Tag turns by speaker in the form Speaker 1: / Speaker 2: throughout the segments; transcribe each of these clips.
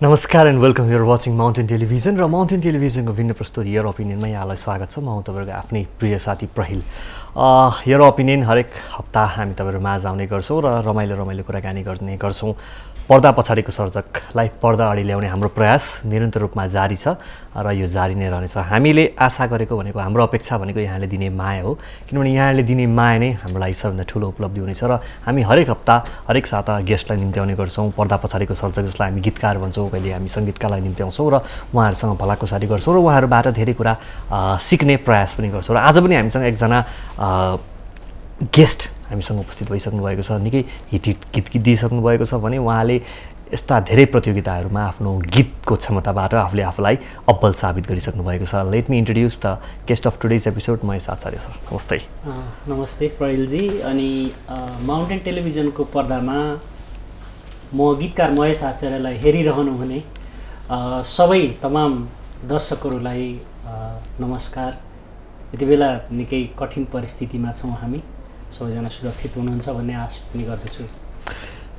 Speaker 1: नमस्कार and welcome you're watching mountain television र mountain टेलिभिजनको भिन्न प्रस्तुत यर ओपिनियनमा यहाँलाई स्वागत छ। म तपाईँको आफ्नै प्रिय साथी प्रहिल। यर ओपिनियन हरेक हप्ता हामी तपाईँहरू माझ आउने गर्छौँ र रमाइलो कुराकानी गर्ने गर्छौँ। पर्दा पछाडिको सर्जकलाई पर्दा अगाडि ल्याउने हाम्रो प्रयास निरन्तर रूपमा जारी छ र यो जारी नै रहनेछ। हामीले आशा गरेको भनेको हाम्रो अपेक्षा भनेको यहाँले दिने माया हो, किनभने यहाँले दिने माया नै हाम्रो लागि सबभन्दा ठुलो उपलब्धि हुनेछ र हामी हरेक हप्ता हरेक साता गेस्टलाई निम्त्याउने गर्छौँ। पर्दा पछाडिको सर्जक जसलाई हामी गीतकार भन्छौँ, कहिले हामी सङ्गीतकारलाई निम्त्याउँछौँ र उहाँहरूसँग भलाकुसारी गर्छौँ र उहाँहरूबाट धेरै कुरा सिक्ने प्रयास पनि गर्छौँ। र आज पनि हामीसँग एकजना गेस्ट हामीसँग उपस्थित भइसक्नु भएको छ। निकै हिट दिइसक्नु भएको छ भने उहाँले यस्ता धेरै प्रतियोगिताहरूमा आफ्नो गीतको क्षमताबाट आफूलाई अब्बल साबित गरिसक्नु भएको छ। Let me introduce the guest of today's episode, Mahesh Acharya sir. नमस्ते।
Speaker 2: नमस्ते प्रहिलजी। अनि माउन्टेन टेलिभिजनको पर्दामा म गीतकार महेश आचार्यलाई हेरिरहनु भने सबै तमाम दर्शकहरूलाई नमस्कार। यति बेला निकै कठिन परिस्थितिमा छौँ हामी, सबैजना सुरक्षित हुनुहुन्छ भन्ने आश पनि गर्दछु।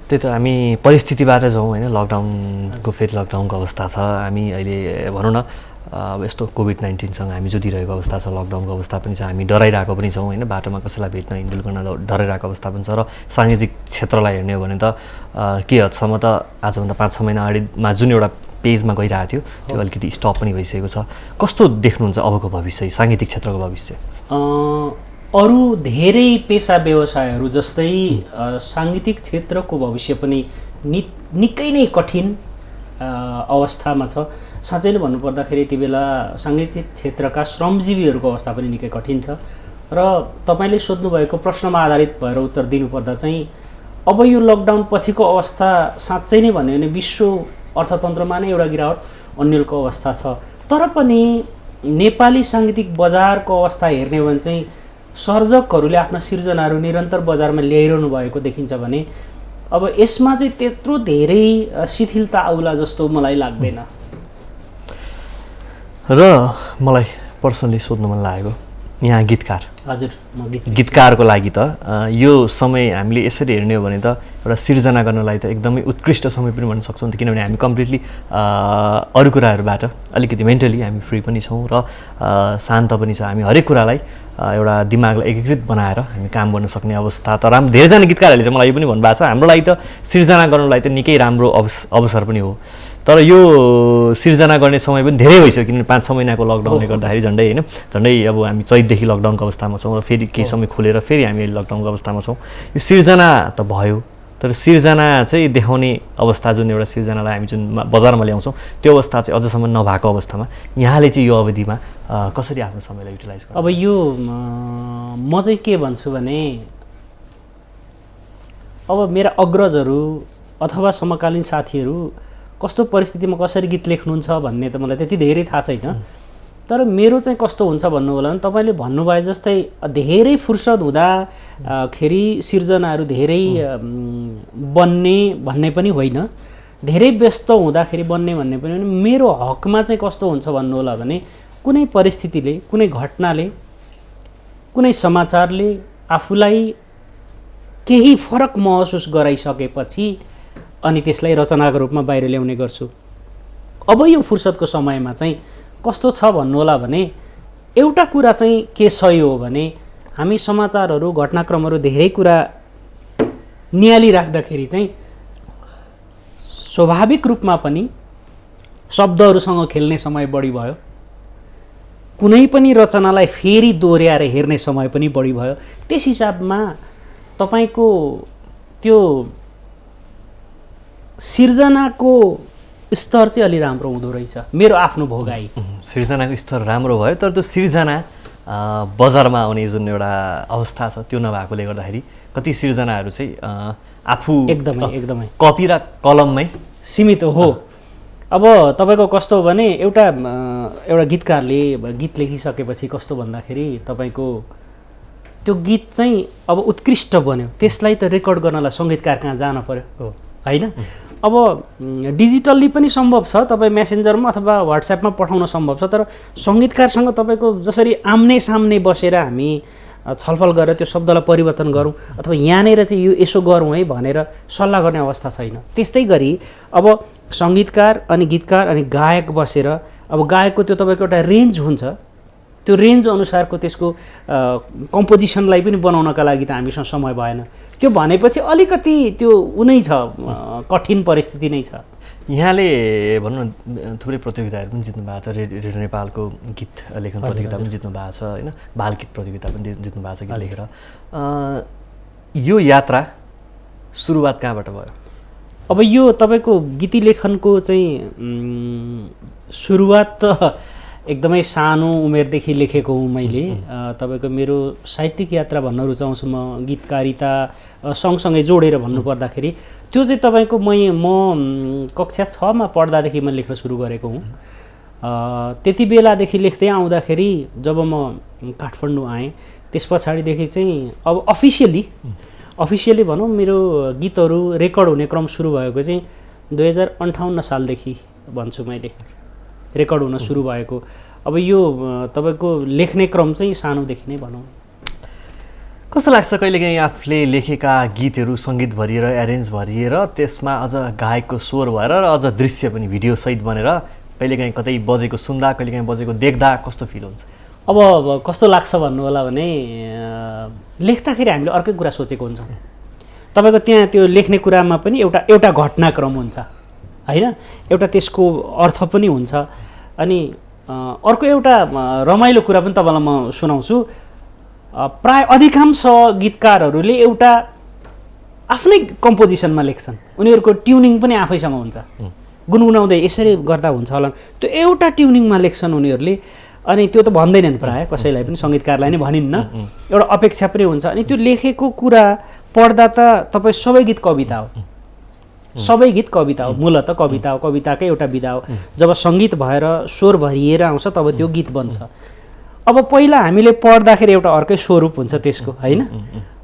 Speaker 1: त्यही त हामी परिस्थितिबाट जाउँ होइन, लकडाउनको फेरि लकडाउनको अवस्था छ। हामी अहिले भनौँ न अब यस्तो कोभिड-19सँग हामी जुधिरहेको अवस्था छ, लकडाउनको अवस्था पनि छ, हामी डराइरहेको पनि छौँ होइन, बाटोमा कसैलाई भेट्न हिँडुल गर्न डराइरहेको अवस्था पनि छ। र साङ्गीतिक क्षेत्रलाई हेर्ने हो भने त के हदसम्म त आजभन्दा 5-6 महिना अगाडिमा जुन एउटा पेजमा गइरहेको थियो त्यो अलिकति स्टप पनि भइसकेको छ। कस्तो देख्नुहुन्छ अबको भविष्य, साङ्गीतिक क्षेत्रको भविष्य?
Speaker 2: अरू धेरै पेसा व्यवसायहरू जस्तै साङ्गीतिक क्षेत्रको भविष्य पनि निकै नै कठिन अवस्थामा छ। साँच्चै नै भन्नुपर्दाखेरि यति बेला साङ्गीतिक क्षेत्रका श्रमजीवीहरूको अवस्था पनि निकै कठिन छ। र तपाईँले सोध्नुभएको प्रश्नमा आधारित भएर उत्तर दिनुपर्दा चाहिँ अब यो लकडाउन पछिको अवस्था साँच्चै नै भन्यो भने विश्व अर्थतन्त्रमा नै एउटा गिरावट अन्यलको अवस्था छ। तर पनि नेपाली साङ्गीतिक बजारको अवस्था हेर्ने हो भने चाहिँ सर्जकहरूले आफ्ना सिर्जनाहरू निरन्तर बजारमा ल्याइरहनु भएको देखिन्छ भने अब यसमा चाहिँ त्यत्रो धेरै शिथिलता आउला जस्तो मलाई लाग्दैन।
Speaker 1: र मलाई पर्सनली सोध्नु मन लागेको, यहाँ गीतकार,
Speaker 2: हजुर म
Speaker 1: गीतकारको लागि त यो समय हामीले यसरी हेर्ने हो भने त एउटा सिर्जना गर्नलाई त एकदमै उत्कृष्ट समय पनि भन्न सक्छौँ नि त, किनभने हामी कम्प्लिटली अरू कुराहरूबाट अलिकति मेन्टली हामी फ्री पनि छौँ र शान्त पनि छ। हामी हरेक कुरालाई एउटा दिमागलाई एकीकृत बनाएर हामी काम गर्न सक्ने अवस्था त धेरैजना गीतकारहरूले चाहिँ मलाई यो पनि भन्नुभएको छ, हाम्रो लागि त सिर्जना गर्नलाई त निकै राम्रो अवसर पनि हो। तर यो सिर्जना गर्ने समय पनि धेरै भइसक्यो, किनभने 5-6 महिनाको लकडाउनले गर्दाखेरि झन्डै अब हामी चैतदेखि लकडाउनको अवस्थामा छौँ र फेरि केही समय खोलेर फेरि हामी अहिले लकडाउनको अवस्थामा छौँ। यो सिर्जना त भयो, तर सिर्जना चाहिँ देखाउने अवस्था, जुन एउटा सिर्जनालाई हामी जुन बजारमा ल्याउँछौँ त्यो अवस्था चाहिँ अझसम्म नभएको अवस्थामा यहाँले चाहिँ यो अवधिमा कसरी आफ्नो समयलाई युटिलाइज गर्नु?
Speaker 2: अब यो म चाहिँ के भन्छु भने अब मेरा अग्रजहरू अथवा समकालीन साथीहरू कस्तो परिस्थितिमा कसरी गीत लेख्नुहुन्छ भन्ने त मलाई त्यति धेरै थाहा छैन। तर मेरो चाहिँ कस्तो हुन्छ भन्नु होला भने तपाईँले भन्नुभए जस्तै धेरै फुर्सद हुँदाखेरि सिर्जनाहरू धेरै बन्ने भन्ने पनि होइन, धेरै व्यस्त हुँदाखेरि बन्ने भन्ने पनि होइन। मेरो हकमा चाहिँ कस्तो हुन्छ भन्नु होला भने कुनै परिस्थितिले, कुनै घटनाले, कुनै समाचारले आफूलाई केही फरक महसुस गराइसकेपछि अनि त्यसलाई रचनाको रूपमा बाहिर ल्याउने गर्छु। अब यो फुर्सदको समयमा चाहिँ कस्तो छ भन्नु होला भने एउटा कुरा चाहिँ के सही हो भने हामी समाचारहरू, घटनाक्रमहरू धेरै कुरा निहालिराख्दाखेरि चाहिँ स्वाभाविक रूपमा पनि शब्दहरूसँग खेल्ने समय बढी भयो, कुनै पनि रचनालाई फेरि दोहोऱ्याएर हेर्ने समय पनि बढी भयो। त्यस हिसाबमा तपाईँको त्यो सिर्जनाको स्तर चाहिँ अलि राम्रो हुँदो रहेछ, मेरो आफ्नो भोगाई।
Speaker 1: सिर्जनाको स्तर राम्रो भयो, तर त्यो सिर्जना बजारमा आउने जुन एउटा अवस्था छ त्यो नभएकोले गर्दाखेरि कति सिर्जनाहरू चाहिँ आफू एकदमै कपी र कलममै
Speaker 2: सीमित हो। अब तपाईँको कस्तो हो भने एउटा गीतकारले गीत लेखिसकेपछि कस्तो भन्दाखेरि तपाईँको त्यो गीत चाहिँ अब उत्कृष्ट बन्यो, त्यसलाई त रेकर्ड गर्नलाई सङ्गीतकार कहाँ जान पर्यो होइन। अब डिजिटल्ली पनि सम्भव छ, तपाईँ मेसेन्जरमा अथवा व्हाट्सएपमा पठाउन सम्भव छ, तर सङ्गीतकारसँग तपाईँको जसरी आम्ने सामने बसेर हामी छलफल गरेर त्यो शब्दलाई परिवर्तन गरौँ अथवा यहाँनिर चाहिँ यो यसो गरौँ है भनेर सल्लाह गर्ने अवस्था छैन। त्यस्तै गरी अब सङ्गीतकार अनि गीतकार अनि गायक बसेर अब गायकको त्यो तपाईँको एउटा रेन्ज हुन्छ, त्यो रेन्ज अनुसारको त्यसको कम्पोजिसनलाई पनि बनाउनका लागि त हामीसँग समय भएन। त्यो भनेपछि अलिकति त्यो उनै छ, कठिन परिस्थिति नै छ।
Speaker 1: यहाँले भनौँ न थुप्रै प्रतियोगिताहरू पनि जित्नु भएको छ, रेडियो नेपालको गीत लेखन प्रतियोगिता पनि जित्नु भएको छ होइन, बाल गीत प्रतियोगिता पनि जित्नु भएको छ गीत लेखेर। यो यात्रा सुरुवात कहाँबाट भयो?
Speaker 2: अब यो तपाईँको गीति लेखनको चाहिँ सुरुवात त एकदमै सानो उमेरदेखि लेखेको हुँ मैले। तपाईँको मेरो साहित्यिक यात्रा भन्न रुचाउँछु म, गीतकारिता सँगसँगै जोडेर भन्नुपर्दाखेरि त्यो चाहिँ तपाईँको म कक्षा 6 मा पढ्दादेखि म लेख्न सुरु गरेको हुँ। त्यति बेलादेखि लेख्दै आउँदाखेरि जब म काठमाडौँ आएँ त्यस पछाडिदेखि चाहिँ अब अफिसियली भनौँ मेरो गीतहरू रेकर्ड हुने क्रम सुरु भएको चाहिँ 2058 सालदेखि भन्छु मैले, रेकर्ड हुन सुरु भएको। अब यो तपाईँको लेख्ने क्रम चाहिँ सानोदेखि नै भनौँ।
Speaker 1: कस्तो लाग्छ कहिलेकाहीँ आफूले लेखेका गीतहरू सङ्गीत भरिएर एरेन्ज भरिएर त्यसमा अझ गायकको स्वर भएर र अझ दृश्य पनि भिडियोसहित बनेर कहिलेकाहीँ कतै बजेको सुन्दा कहिलेकाहीँ बजेको देख्दा कस्तो फिल हुन्छ?
Speaker 2: अब कस्तो लाग्छ भन्नु होला भने लेख्दाखेरि हामीले अर्कै कुरा सोचेको हुन्छौँ। तपाईँको त्यहाँ त्यो लेख्ने कुरामा पनि एउटा घटनाक्रम हुन्छ होइन, एउटा त्यसको अर्थ पनि हुन्छ। अनि अर्को एउटा रमाइलो कुरा पनि तपाईँलाई म सुनाउँछु। प्राय अधिकांश गीतकारहरूले एउटा आफ्नै कम्पोजिसनमा लेख्छन्, उनीहरूको ट्युनिङ पनि आफैसँग हुन्छ, गुनगुनाउँदै यसरी गर्दा हुन्छ होला त्यो एउटा ट्युनिङमा लेख्छन् उनीहरूले। अनि त्यो त भन्दैनन् प्रायः कसैलाई पनि, सङ्गीतकारलाई नै भनिन्न, एउटा अपेक्षा पनि हुन्छ। अनि त्यो लेखेको कुरा पढ्दा त तपाईँ सबै गीत कविता हो, सबै गीत कविता हो, मूलत कविता हो, कविताकै एउटा विधा हो। जब सङ्गीत भएर स्वर भरिएर आउँछ तब त्यो गीत बन्छ। अब पहिला हामीले पढ्दाखेरि एउटा अर्कै स्वरूप हुन्छ त्यसको होइन।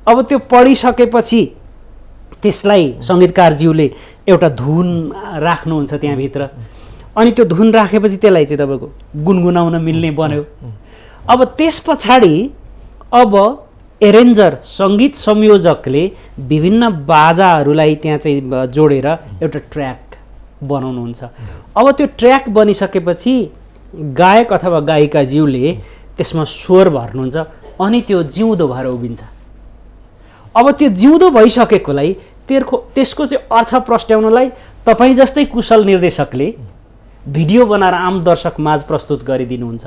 Speaker 2: अब त्यो पढिसकेपछि त्यसलाई सङ्गीतकारज्यूले एउटा धुन राख्नुहुन्छ त्यहाँभित्र, अनि त्यो धुन राखेपछि त्यसलाई चाहिँ तपाईँको गुनगुनाउन मिल्ने बन्यो। अब त्यस पछाडि अब एरेन्जर सङ्गीत संयोजकले विभिन्न बाजाहरूलाई त्यहाँ चाहिँ जोडेर एउटा ट्र्याक बनाउनुहुन्छ। अब त्यो ट्र्याक बनिसकेपछि गायक अथवा गायिकाज्यूले त्यसमा स्वर भर्नुहुन्छ, अनि त्यो जिउँदो भएर उभिन्छ। अब त्यो जिउँदो भइसकेकोलाई त्यसको चाहिँ अर्थ प्रस्ट्याउनलाई तपाईँ जस्तै कुशल निर्देशकले भिडियो बनाएर आम दर्शक माझ प्रस्तुत गरिदिनुहुन्छ।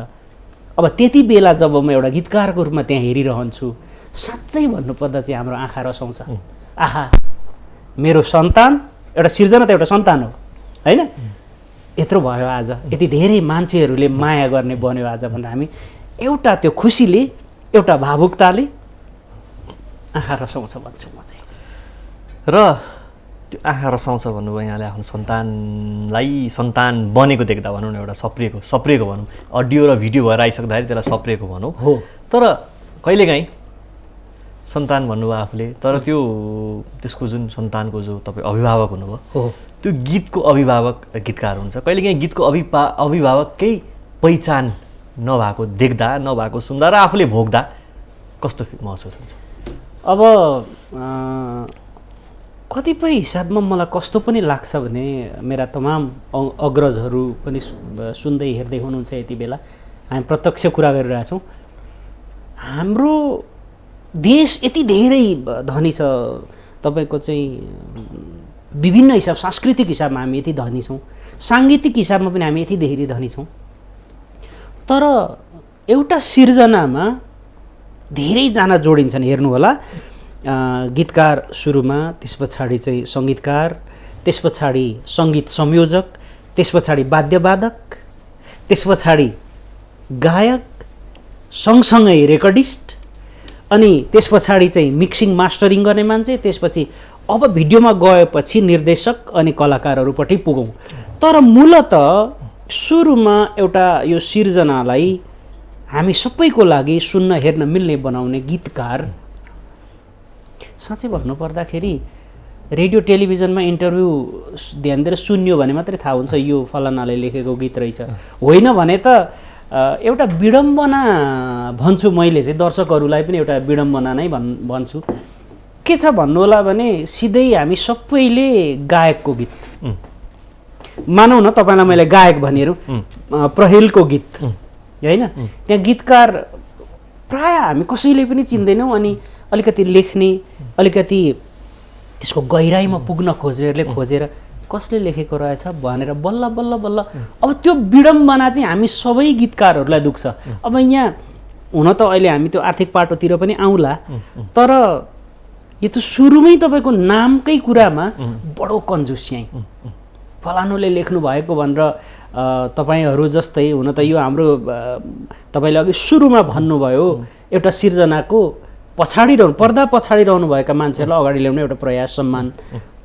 Speaker 2: अब त्यति बेला जब म एउटा गीतकारको रूपमा त्यहाँ हेरिरहन्छु, साँच्चै भन्नुपर्दा चाहिँ हाम्रो आँखा रसाउँछ। आहा, मेरो सन्तान, एउटा सिर्जना त एउटा सन्तान हो होइन, यत्रो भयो आज, यति धेरै मान्छेहरूले माया गर्ने बन्यो आज भनेर हामी एउटा त्यो खुसीले, एउटा भावुकताले आँखा रसाउँछ भन्छु म चाहिँ।
Speaker 1: र त्यो आँखा रसाउँछ भन्नुभयो यहाँले आफ्नो सन्तान बनेको देख्दा भनौँ न, एउटा सप्रिएको भनौँ, अडियो र भिडियो भएर आइसक्दाखेरि त्यसलाई सप्रिएको भनौँ
Speaker 2: हो।
Speaker 1: तर कहिलेकाहीँ सन्तान भन्नुभयो आफूले, तर त्यसको जुन सन्तानको जो तपाईँ अभिभावक हुनुभयो
Speaker 2: हो,
Speaker 1: त्यो गीतको अभिभावक गीतकार हुन्छ। कहिलेकाहीँ गीतको अभिभावक केही पहिचान नभएको देख्दा, नभएको सुन्दा र आफूले भोग्दा कस्तो महसुस हुन्छ?
Speaker 2: अब कतिपय हिसाबमा मलाई कस्तो पनि लाग्छ भने मेरा तमाम अग्रजहरू पनि सुन्दै हेर्दै हुनुहुन्छ यति बेला, हामी प्रत्यक्ष कुरा गरिरहेछौँ। हाम्रो देश यति धेरै धनी छ, तपाईँको चाहिँ विभिन्न हिसाब, सांस्कृतिक हिसाबमा हामी यति धनी छौँ, साङ्गीतिक हिसाबमा पनि हामी यति धेरै धनी छौँ। तर एउटा सिर्जनामा धेरैजना जोडिन्छन्, हेर्नु होला, गीतकार सुरुमा, त्यस पछाडि चाहिँ सङ्गीतकार, त्यस पछाडि सङ्गीत संयोजक, त्यस पछाडि वाद्यवादक, त्यस पछाडि गायक, सँगसँगै रेकर्डिस्ट, अनि त्यस पछाडि चाहिँ मिक्सिङ मास्टरिङ गर्ने मान्छे, त्यसपछि अब भिडियोमा गएपछि निर्देशक अनि कलाकारहरूपट्टि पुगौँ। तर मूलत सुरुमा एउटा यो सिर्जनालाई हामी सबैको लागि सुन्न हेर्न मिल्ने बनाउने गीतकार, साँच्चै भन्नुपर्दाखेरि रेडियो टेलिभिजनमा इन्टरभ्यू ध्यान दिएर सुन्यो भने मात्रै थाहा हुन्छ यो फलानाले लेखेको गीत रहेछ, होइन भने त एउटा विडम्बना भन्छु मैले चाहिँ, दर्शकहरूलाई पनि एउटा विडम्बना नै भन्छु। के छ भन्नु होला भने सिधै हामी सबैले गायकको गीत, मानौ न तपाईँलाई मैले गायक भनेर प्रहेलको गीत होइन, त्यहाँ गीतकार प्राय हामी कसैले पनि चिन्दैनौँ, अनि अलिकति लेख्ने, अलिकति त्यसको गहिराइमा पुग्न खोजेर कसले लेखेको रहेछ भनेर बल्ल बल्ल बल्ल अब त्यो विडम्बना चाहिँ हामी सबै गीतकारहरूलाई दुख्छ। अब यहाँ हुन त अहिले हामी त्यो आर्थिक पाटोतिर पनि आउँला, तर यो त सुरुमै तपाईँको नामकै कुरामा बडो कन्जुस्याइ, फलानुले लेख्नु भएको भनेर तपाईँहरू जस्तै हुन त यो हाम्रो तपाईँले अघि सुरुमा भन्नुभयो एउटा सिर्जनाको पर्दा पछाडि रहनुभएका मान्छेहरूलाई अगाडि ल्याउने एउटा प्रयास, सम्मान।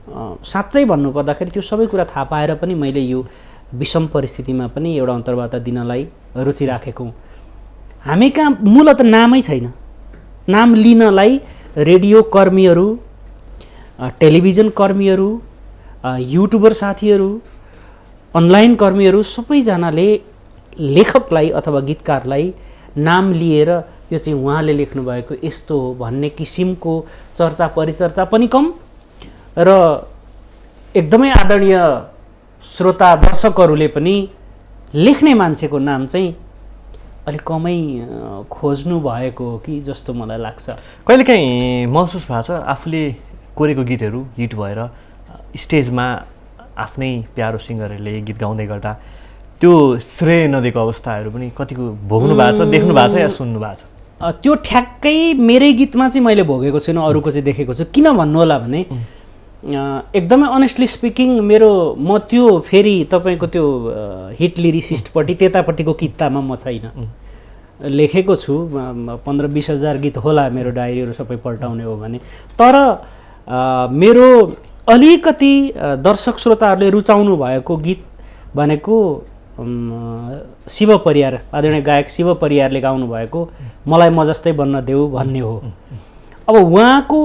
Speaker 2: साँच्चै भन्नुपर्दाखेरि त्यो सबै कुरा थाहा पाएर पनि मैले यो विषम परिस्थितिमा पनि एउटा अन्तर्वार्ता दिनलाई रुचि राखेको हुँ। हामी कहाँ मूलत नामै छैन। नाम लिनलाई रेडियो कर्मीहरू, टेलिभिजन कर्मीहरू, युट्युबर साथीहरू, अनलाइन कर्मीहरू सबैजनाले लेखकलाई अथवा गीतकारलाई नाम लिएर यो चाहिँ उहाँले लेख्नुभएको यस्तो हो भन्ने किसिमको चर्चा परिचर्चा पनि कम, र एकदमै आदरणीय श्रोता दर्शकहरूले पनि लेख्ने मान्छेको नाम चाहिँ अलिक कमै खोज्नु भएको हो कि जस्तो मलाई लाग्छ।
Speaker 1: कहिलेकाहीँ महसुस भएको छ आफूले कोरेको गीतहरू हिट भएर स्टेजमा आफ्नै प्यारो सिङ्गरहरूले गीत गाउँदै गर्दा त्यो श्रेय नदिएको अवस्थाहरू पनि कतिको भोग्नु भएको छ, देख्नु भएको छ या सुन्नु भएको छ?
Speaker 2: त्यो ठ्याक्कै मेरै गीतमा चाहिँ मैले भोगेको छैन, अरूको चाहिँ देखेको छु। किन भन्नु होला भने एकदमै अनेस्टली स्पिकिङ म त्यो फेरि तपाईँको त्यो हिट लिरिसिस्टपट्टि त्यतापट्टिको कित्तामा म छैन। लेखेको छु 15-20 हजार गीत होला मेरो डायरीहरू सबै पल्टाउने हो भने, तर मेरो अलिकति दर्शक श्रोताहरूले रुचाउनु भएको गीत भनेको शिव परियार, आदरणीय गायक शिव परियारले गाउनु भएको मलाई म जस्तै बन्न देऊ भन्ने हो। अब उहाँको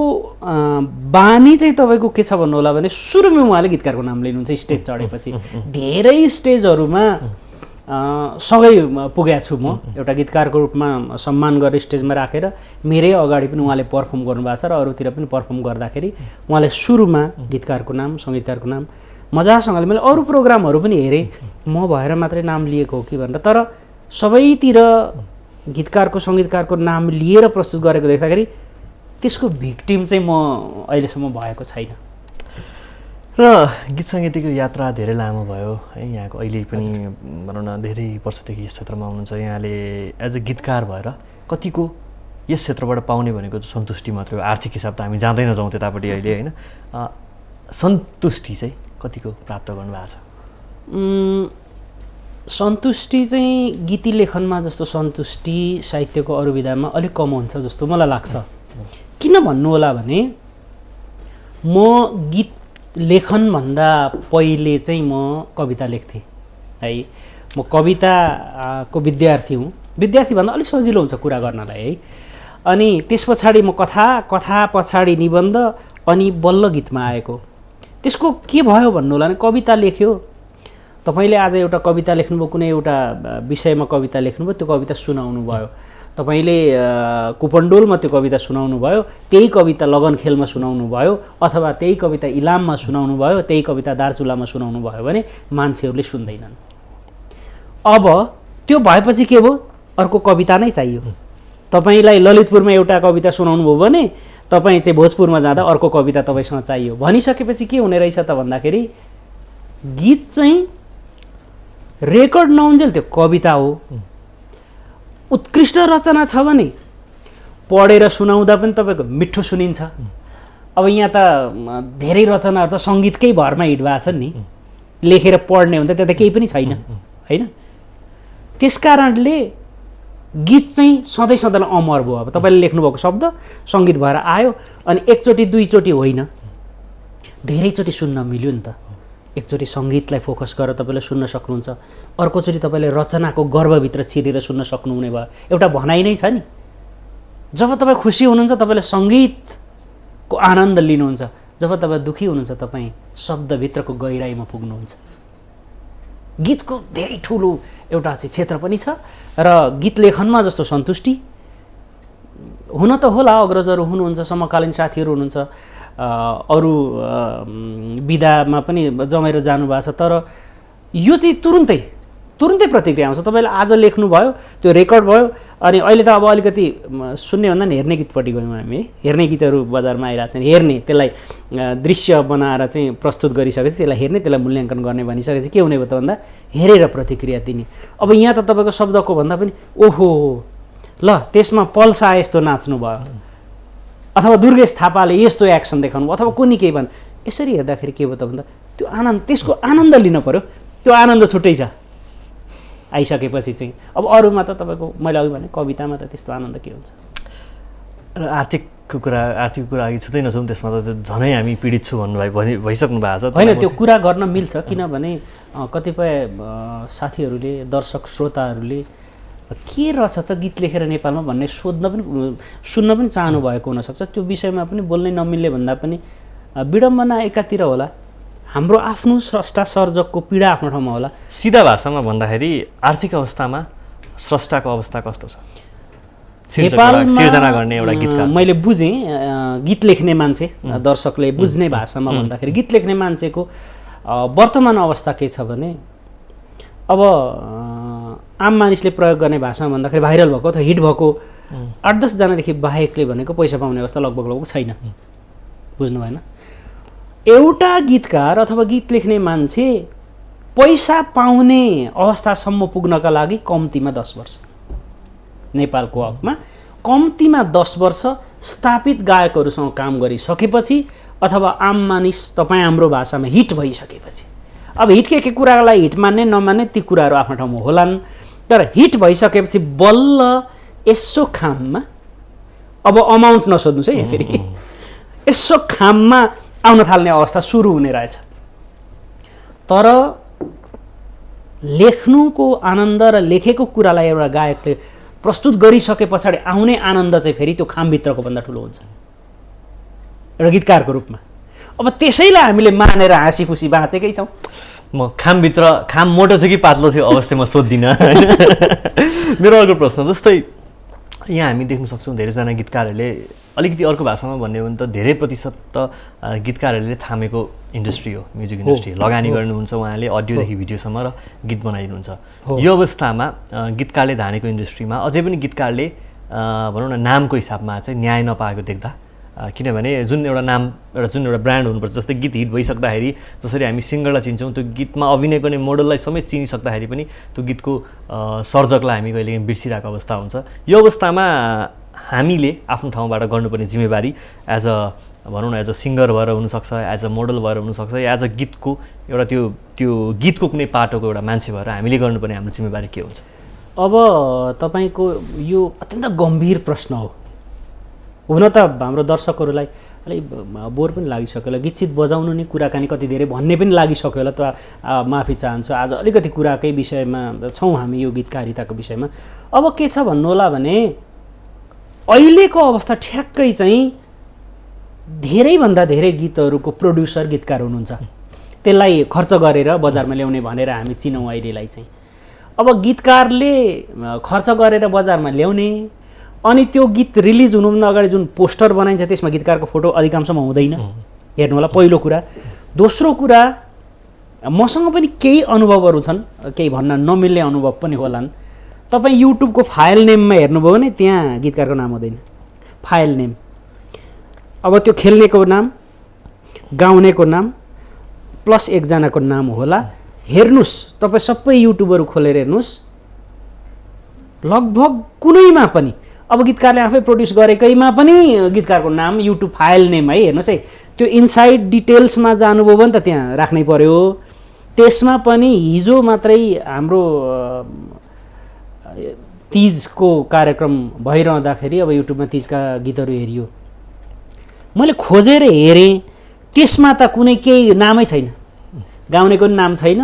Speaker 2: बानी चाहिँ तपाईँको के छ भन्नु होला भने सुरुमै उहाँले गीतकारको नाम लिनुहुन्छ स्टेज चढेपछि। धेरै स्टेजहरूमा सँगै पुगेको छु म, एउटा गीतकारको रूपमा सम्मान गरेर स्टेजमा राखेर मेरै अगाडि पनि उहाँले पर्फर्म गर्नुभएको छ र अरूतिर पनि पर्फर्म गर्दाखेरि उहाँले सुरुमा गीतकारको नाम, सङ्गीतकारको नाम मजासँगले, मैले अरू प्रोग्रामहरू पनि हेरेँ म भएर मात्रै नाम लिएको हो कि भनेर, तर सबैतिर गीतकारको सङ्गीतकारको नाम लिएर प्रस्तुत गरेको देख्दाखेरि त्यसको भिक्टिम चाहिँ म अहिलेसम्म भएको छैन।
Speaker 1: र गीत सङ्गीतको यात्रा धेरै लामो भयो है यहाँको, अहिले पनि भनौँ न धेरै वर्षदेखि यस क्षेत्रमा हुनुहुन्छ यहाँले। एज अ गीतकार भएर कतिको यस क्षेत्रबाट पाउने भनेको त सन्तुष्टि मात्रै हो, आर्थिक हिसाब त हामी जाँदै नजाउँ त्यतापट्टि अहिले होइन, सन्तुष्टि चाहिँ कतिको प्राप्त गर्नुभएको छ?
Speaker 2: सन्तुष्टि चाहिँ गीती लेखनमा जस्तो सन्तुष्टि साहित्यको अरू विधामा अलिक कम हुन्छ जस्तो मलाई लाग्छ। किन भन्नु होला भने म गीत लेखनभन्दा पहिले चाहिँ म कविता लेख्थेँ है। म कविताको विद्यार्थी हुँ, विद्यार्थी भन्दा अलिक सजिलो हुन्छ कुरा गर्नलाई है। अनि त्यस पछाडि म कथा पछाडि निबन्ध अनि बल्ल गीतमा आएको। त्यसको के भयो भन्नु होला भने कविता लेख्यो, तपाईँले आज एउटा कविता लेख्नुभयो, कुनै एउटा विषयमा कविता लेख्नुभयो, त्यो कविता सुनाउनु भयो, तपाईँले कुपन्डोलमा त्यो कविता सुनाउनु भयो, त्यही कविता लगन खेलमा सुनाउनु भयो, अथवा त्यही कविता इलाममा सुनाउनु भयो, त्यही कविता दार्चुलामा सुनाउनु भयो भने मान्छेहरूले सुन्दैनन्। अब त्यो भएपछि के भयो, अर्को कविता नै चाहियो। तपाईँलाई ललितपुरमा एउटा कविता सुनाउनु भयो भने तपाईँ चाहिँ भोजपुरमा जाँदा अर्को कविता तपाईँसँग चाहियो। भनिसकेपछि के हुने रहेछ त भन्दाखेरि गीत चाहिँ रेकर्ड नहुन्जेल त्यो कविता हो। उत्कृष्ट रचना छ भने पढेर सुनाउँदा पनि तपाईँको मिठो सुनिन्छ। अब यहाँ त धेरै रचनाहरू त सङ्गीतकै भरमा हिट भएको छ नि, लेखेर पढ्ने हुन्छ त्यता केही पनि छैन होइन। त्यस कारणले गीत चाहिँ सधैँ सधैँलाई अमर भयो। अब तपाईँले लेख्नुभएको शब्द सङ्गीत भएर आयो, अनि एकचोटि दुईचोटि होइन, धेरैचोटि सुन्न मिल्यो नि त। एकचोटि सङ्गीतलाई फोकस गरेर तपाईँले सुन्न सक्नुहुन्छ, अर्कोचोटि तपाईँले रचनाको गर्भभित्र छिरेर सुन्न सक्नुहुने भयो। एउटा भनाइ नै छ नि, जब तपाईँ खुसी हुनुहुन्छ तपाईँले सङ्गीतको आनन्द लिनुहुन्छ, जब तपाईँ दुःखी हुनुहुन्छ तपाईँ शब्दभित्रको गहिराइमा पुग्नुहुन्छ। गीतको धेरै ठुलो एउटा चाहिँ क्षेत्र पनि छ, र गीत लेखनमा जस्तो सन्तुष्टि हुन त होला, अग्रजहरू हुनुहुन्छ, समकालीन साथीहरू हुनुहुन्छ, अरू विधामा पनि जमेर जानुभएको छ, तर यो चाहिँ तुरुन्तै प्रतिक्रिया आउँछ। तपाईँले आज लेख्नुभयो, त्यो रेकर्ड भयो, अनि अहिले त अब अलिकति सुन्नेभन्दा नि हेर्ने गीतपट्टि गयौँ हामी। हेर्ने गीतहरू बजारमा आइरहेको छन्, हेर्ने, त्यसलाई दृश्य बनाएर चाहिँ प्रस्तुत गरिसकेपछि त्यसलाई हेर्ने, त्यसलाई मूल्याङ्कन गर्ने भनिसकेपछि के हुने भयो त भन्दा हेरेर प्रतिक्रिया दिने। अब यहाँ त तपाईँको शब्दको भन्दा पनि ओहो ल त्यसमा पल्सा यस्तो नाच्नु भयो, अथवा दुर्गेश थापाले यस्तो एक्सन देखाउनु भयो, अथवा कुनै केही भन्, यसरी हेर्दाखेरि के भयो त भन्दा त्यो आनन्द, त्यसको आनन्द लिन पऱ्यो। त्यो आनन्द छुट्टै छ आइसकेपछि चाहिँ। अब अरूमा त तपाईँको मैले अघि भने कवितामा त त्यस्तो आनन्द के हुन्छ।
Speaker 1: र आर्थिक कुरा अघि छुँदै नछौँ, त्यसमा त झनै हामी पीडित छु भइसक्नु भएको छ।
Speaker 2: होइन, त्यो कुरा गर्न मिल्छ, किनभने कतिपय साथीहरूले, दर्शक श्रोताहरूले के रहेछ त गीत लेखेर नेपालमा भन्ने सुन्न पनि चाहनु भएको हुनसक्छ। त्यो विषयमा पनि बोल्नै नमिल्ने भन्दा पनि विडम्बना एकातिर होला, हाम्रो आफ्नो स्रष्टा सर्जकको पीडा आफ्नो ठाउँमा होला।
Speaker 1: सिधा भाषामा भन्दाखेरि आर्थिक अवस्थामा स्रष्टाको अवस्था कस्तो छ
Speaker 2: नेपालमा?
Speaker 1: सिर्जना गर्ने एउटा गीतकार
Speaker 2: मैले बुझेँ, गीत लेख्ने मान्छे, दर्शकले बुझ्ने भाषामा भन्दाखेरि गीत लेख्ने मान्छेको वर्तमान अवस्था के छ भने, अब आम मानिसले प्रयोग गर्ने भाषामा भन्दाखेरि भाइरल भएको अथवा हिट भएको 8-10 जनादेखि बाहेकले भनेको पैसा पाउने अवस्था लगभग छैन। बुझ्नु भएन? एउटा गीतकार अथवा गीत लेख्ने मान्छे पैसा पाउने अवस्थासम्म पुग्नका लागि कम्तीमा 10 वर्ष, नेपालको हकमा कम्तीमा 10 वर्ष स्थापित गायकहरूसँग काम गरिसकेपछि, अथवा आम मानिस तपाईँ हाम्रो भाषामा हिट भइसकेपछि। अब हिट के कुरालाई हिट मान्ने नमान्ने ती कुराहरू आफ्नो ठाउँमा होलान्, तर हिट भइसकेपछि बल्ल यसो खाममा, अब अमाउन्ट नसोध्नुहोस् है यहाँ फेरि, यसो खाममा आउन थाल्ने अवस्था सुरु हुने रहेछ। तर लेख्नुको आनन्द र लेखेको कुरालाई एउटा गायकले प्रस्तुत गरिसके पछाडि आउने आनन्द चाहिँ फेरि त्यो खामभित्रको भन्दा ठुलो हुन्छ एउटा गीतकारको रूपमा। अब त्यसैलाई हामीले मानेर हाँसी खुसी बाँचेकै छौँ।
Speaker 1: म खाम मोटो थियो कि पातलो थियो अवश्य म सोध्दिनँ। मेरो अर्को प्रश्न, जस्तै यहाँ हामी देख्न सक्छौँ धेरैजना गीतकारहरूले, अलिकति अर्को भाषामा भन्ने हो भने त धेरै प्रतिशत त गीतकारहरूले थामेको इन्डस्ट्री हो, म्युजिक इन्डस्ट्री। लगानी गर्नुहुन्छ उहाँले, अडियोदेखि भिडियोसम्म, र गीत बनाइदिनुहुन्छ। यो अवस्थामा गीतकारले धानेको इन्डस्ट्रीमा अझै पनि गीतकारले भनौँ न नामको हिसाबमा चाहिँ न्याय नपाएको देख्दा, किनभने जुन एउटा ब्रान्ड हुनुपर्छ, जस्तै गीत हिट भइसक्दाखेरि जसरी हामी सिङ्गरलाई चिन्छौँ, त्यो गीतमा अभिनय गर्ने मोडललाई समेत चिनिसक्दाखेरि पनि त्यो गीतको सर्जकलाई हामी कहिलेकाहीँ बिर्सिरहेको अवस्था हुन्छ। यो अवस्थामा हामीले आफ्नो ठाउँबाट गर्नुपर्ने जिम्मेवारी एज अ भनौँ न एज अ सिङ्गर भएर हुनसक्छ, एज अ मोडल भएर हुनसक्छ, एज अ गीतको एउटा त्यो गीतको कुनै पाटोको एउटा मान्छे भएर हामीले गर्नुपर्ने हाम्रो जिम्मेवारी के हुन्छ?
Speaker 2: अब तपाईँको यो अत्यन्त गम्भीर प्रश्न हो। हुन त हाम्रो दर्शकहरूलाई अलिक बोर पनि लागिसक्यो होला, गीत बजाउनु नि कुराकानी कति धेरै भन्ने पनि लागिसक्यो होला। त माफी चाहन्छु, आज अलिकति कुराकै विषयमा छौँ हामी, यो गीतकारिताको विषयमा। अब के छ भन्नु होला भने, अहिलेको अवस्था ठ्याक्कै चाहिँ धेरैभन्दा धेरै गीतहरूको प्रोड्युसर गीतकार हुनुहुन्छ, त्यसलाई खर्च गरेर बजारमा ल्याउने भनेर हामी चिनौँ अहिलेलाई चाहिँ। अब गीतकारले खर्च गरेर बजारमा ल्याउने, अनि त्यो गीत रिलिज हुनुभन्दा अगाडि जुन पोस्टर बनाइन्छ त्यसमा गीतकारको फोटो अधिकांशमा हुँदैन, हेर्नु होला, पहिलो कुरा। दोस्रो कुरा, मसँग पनि केही अनुभवहरू छन्, केही भन्न नमिल्ने अनुभव पनि होलान्। तपाईँ युट्युबको फाइल नेममा हेर्नुभयो भने त्यहाँ गीतकारको नाम हुँदैन, फाइल नेम। अब त्यो खेल्नेको नाम, गाउनेको नाम प्लस एकजनाको नाम होला। हेर्नुहोस्, तपाईँ सबै युट्युबहरू खोलेर हेर्नुहोस्, लगभग कुनैमा पनि, अब गीतकारले आफै प्रड्युस गरेकैमा पनि गीतकारको नाम युट्युब फाइल नेम है, हेर्नुहोस् है, त्यो इनसाइड डिटेल्समा जानुभयो भने त त्यहाँ राख्नै पर्यो। त्यसमा पनि हिजो मात्रै हाम्रो तीजको कार्यक्रम भइरहँदाखेरि अब युट्युबमा तीजका गीतहरू हेरियो, मैले खोजेर हेरेँ, त्यसमा त कुनै केही नामै छैन, गाउनेको पनि नाम छैन,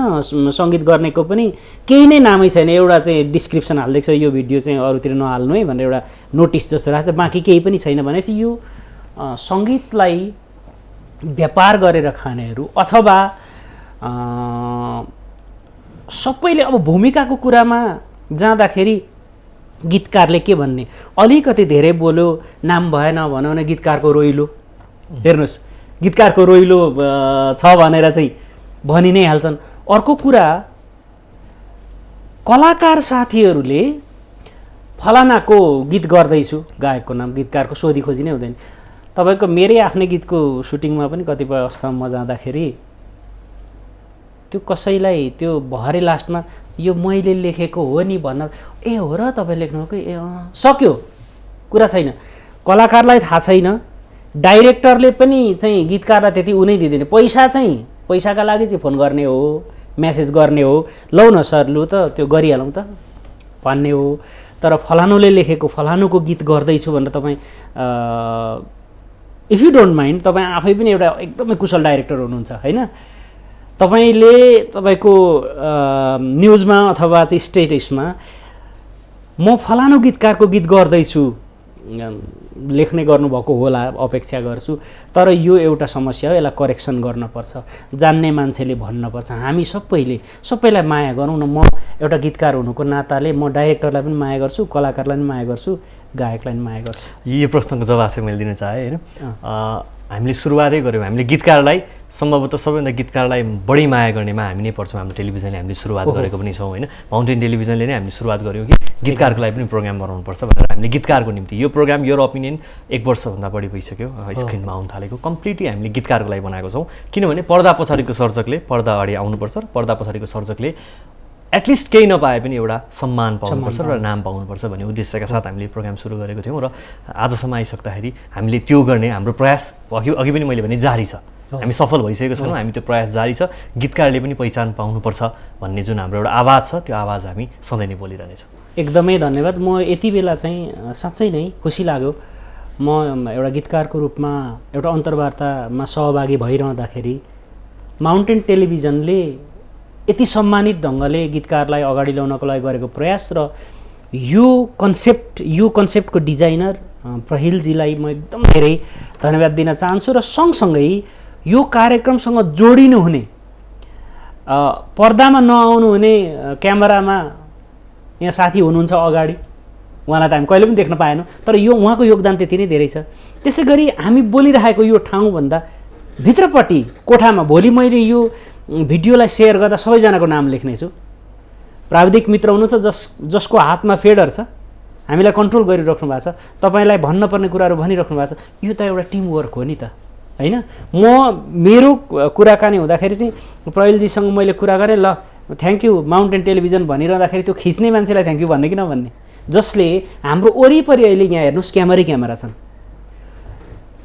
Speaker 2: सङ्गीत गर्नेको पनि केही नै नामै छैन। एउटा चाहिँ डिस्क्रिप्सन हालिदिएको छ, यो भिडियो चाहिँ अरूतिर नहाल्नु है भनेर एउटा नोटिस जस्तो राख्छ, बाँकी केही पनि छैन। भनेपछि यो सङ्गीतलाई व्यापार गरेर खानेहरू अथवा सबैले अब भूमिकाको कुरामा जाँदाखेरि गीतकारले के भन्ने, अलिकति धेरै बोल्यो, नाम भएन भनौँ भने गीतकारको रोइलो। हेर्नुहोस्, गीतकारको रोइलो छ भनेर चाहिँ भनि नै हाल्छन्। अर्को कुरा, कलाकार साथीहरूले फलानाको गीत गर्दैछु, गायकको नाम, गीतकारको सोधी खोजी नै हुँदैन। तपाईँको मेरै आफ्नै गीतको सुटिङमा पनि कतिपय अवस्थामा म जाँदाखेरि त्यो कसैलाई त्यो भरे लास्टमा यो मैले लेखेको हो नि भन्न, ए हो र तपाईँ लेख्नुभएको, ए सक्यो, कुरा छैन। कलाकारलाई थाहा छैन, डाइरेक्टरले पनि चाहिँ गीतकारलाई त्यति उनै दिँदैन। पैसाका लागि चाहिँ फोन गर्ने हो, मेसेज गर्ने हो, लौ न सर लु त त्यो गरिहालौँ त भन्ने हो। तर फलानुले लेखेको फलानुको गीत गर्दैछु भनेर तपाईँ इफ यु डोन्ट माइन्ड, तपाईँ आफै पनि एउटा एकदमै कुशल डाइरेक्टर हुनुहुन्छ होइन, तपाईँले तपाईँको न्युजमा अथवा चाहिँ स्टेटसमा म फलानु गीतकारको गीत गर्दैछु लेख्ने गर्नुभएको होला, अपेक्षा गर्छु, तर यो एउटा समस्या हो, यसलाई करेक्सन गर्नुपर्छ, जान्ने मान्छेले भन्नुपर्छ। हामी सबैलाई माया गरौँ न। म एउटा गीतकार हुनुको नाताले म डाइरेक्टरलाई पनि माया गर्छु, कलाकारलाई पनि माया गर्छु, गायकलाई पनि माया गर्छु।
Speaker 1: यो प्रश्नको जवाब चाहिँ मैले दिन चाहेँ होइन। हामीले सुरुवातै गऱ्यौँ, हामीले गीतकारलाई सम्भवतः सबैभन्दा गीतकारलाई बढी माया गर्नेमा हामी नै पर्छौँ। हाम्रो टेलिभिजनले हामीले सुरुवात गरेको पनि छौँ होइन। माउन्टेन टेलिभिजनले नै हामीले सुरुवात गऱ्यौँ कि गीतकारको लागि पनि प्रोग्राम बनाउनुपर्छ भनेर। हामीले गीतकारको निम्ति यो प्रोग्राम योर ओपिनियन 1 वर्षभन्दा बढी भइसक्यो स्क्रिनमा आउनु थालेको। कम्प्लिटली हामीले गीतकारको लागि बनाएको छौँ, किनभने पर्दा पछाडिको सर्जकले पर्दा अगाडि आउनुपर्छ र पर्दा पछाडिको सर्जकले एटलिस्ट केही नपाए पनि एउटा सम्मान पाउनुपर्छ र नाम पाउनुपर्छ भन्ने उद्देश्यका साथ हामीले प्रोग्राम सुरु गरेको थियौँ। र आजसम्म आइसक्दाखेरि हामीले त्यो गर्ने हाम्रो प्रयास अघि पनि मैले भने जारी छ। हामी सफल भइसकेको छैनौँ, हामी त्यो प्रयास जारी छ। गीतकारले पनि पहिचान पाउनुपर्छ भन्ने जुन हाम्रो एउटा आवाज छ, त्यो आवाज हामी सधैँ नै बोलिरहनेछौँ।
Speaker 2: एकदमै धन्यवाद। म यति बेला चाहिँ साँच्चै नै खुसी लाग्यो, म एउटा गीतकारको रूपमा एउटा अन्तर्वार्तामा सहभागी भइरहँदाखेरि माउन्टेन टेलिभिजनले यति सम्मानित ढङ्गले गीतकारलाई अगाडि ल्याउनको लागि गरेको प्रयास र यो कन्सेप्टको डिजाइनर प्रहिलजीलाई म एकदम धेरै धन्यवाद दिन चाहन्छु। र सँगसँगै यो कार्यक्रमसँग जोडिनु हुने, पर्दामा नआउनु हुने क्यामेरामा यहाँ साथी हुनुहुन्छ अगाडि, उहाँलाई त हामी कहिले पनि देख्न पाएनौँ, तर यो उहाँको योगदान त्यति नै धेरै छ। त्यसै गरी हामी बोलिरहेको यो ठाउँभन्दा भित्रपट्टि कोठामा भोलि मैले यो भिडियोलाई सेयर गर्दा सबैजनाको नाम लेख्नेछु। प्राविधिक मित्र हुनुहुन्छ जसको हातमा फेडर छ, हामीलाई कन्ट्रोल गरिराख्नु भएको छ, तपाईँलाई भन्नुपर्ने कुराहरू भनिराख्नु भएको छ। यो त एउटा टिमवर्क हो नि त होइन। मेरो कुराकानी हुँदाखेरि चाहिँ प्रहिलजीसँग मैले कुरा गरेँ, ल थ्याङ्क यू माउन्टेन टेलिभिजन भनिरहँदाखेरि त्यो खिच्ने मान्छेलाई थ्याङ्क यू भन्ने कि नभन्ने, जसले हाम्रो वरिपरि अहिले यहाँ हेर्नुहोस् क्यामेरा छन्।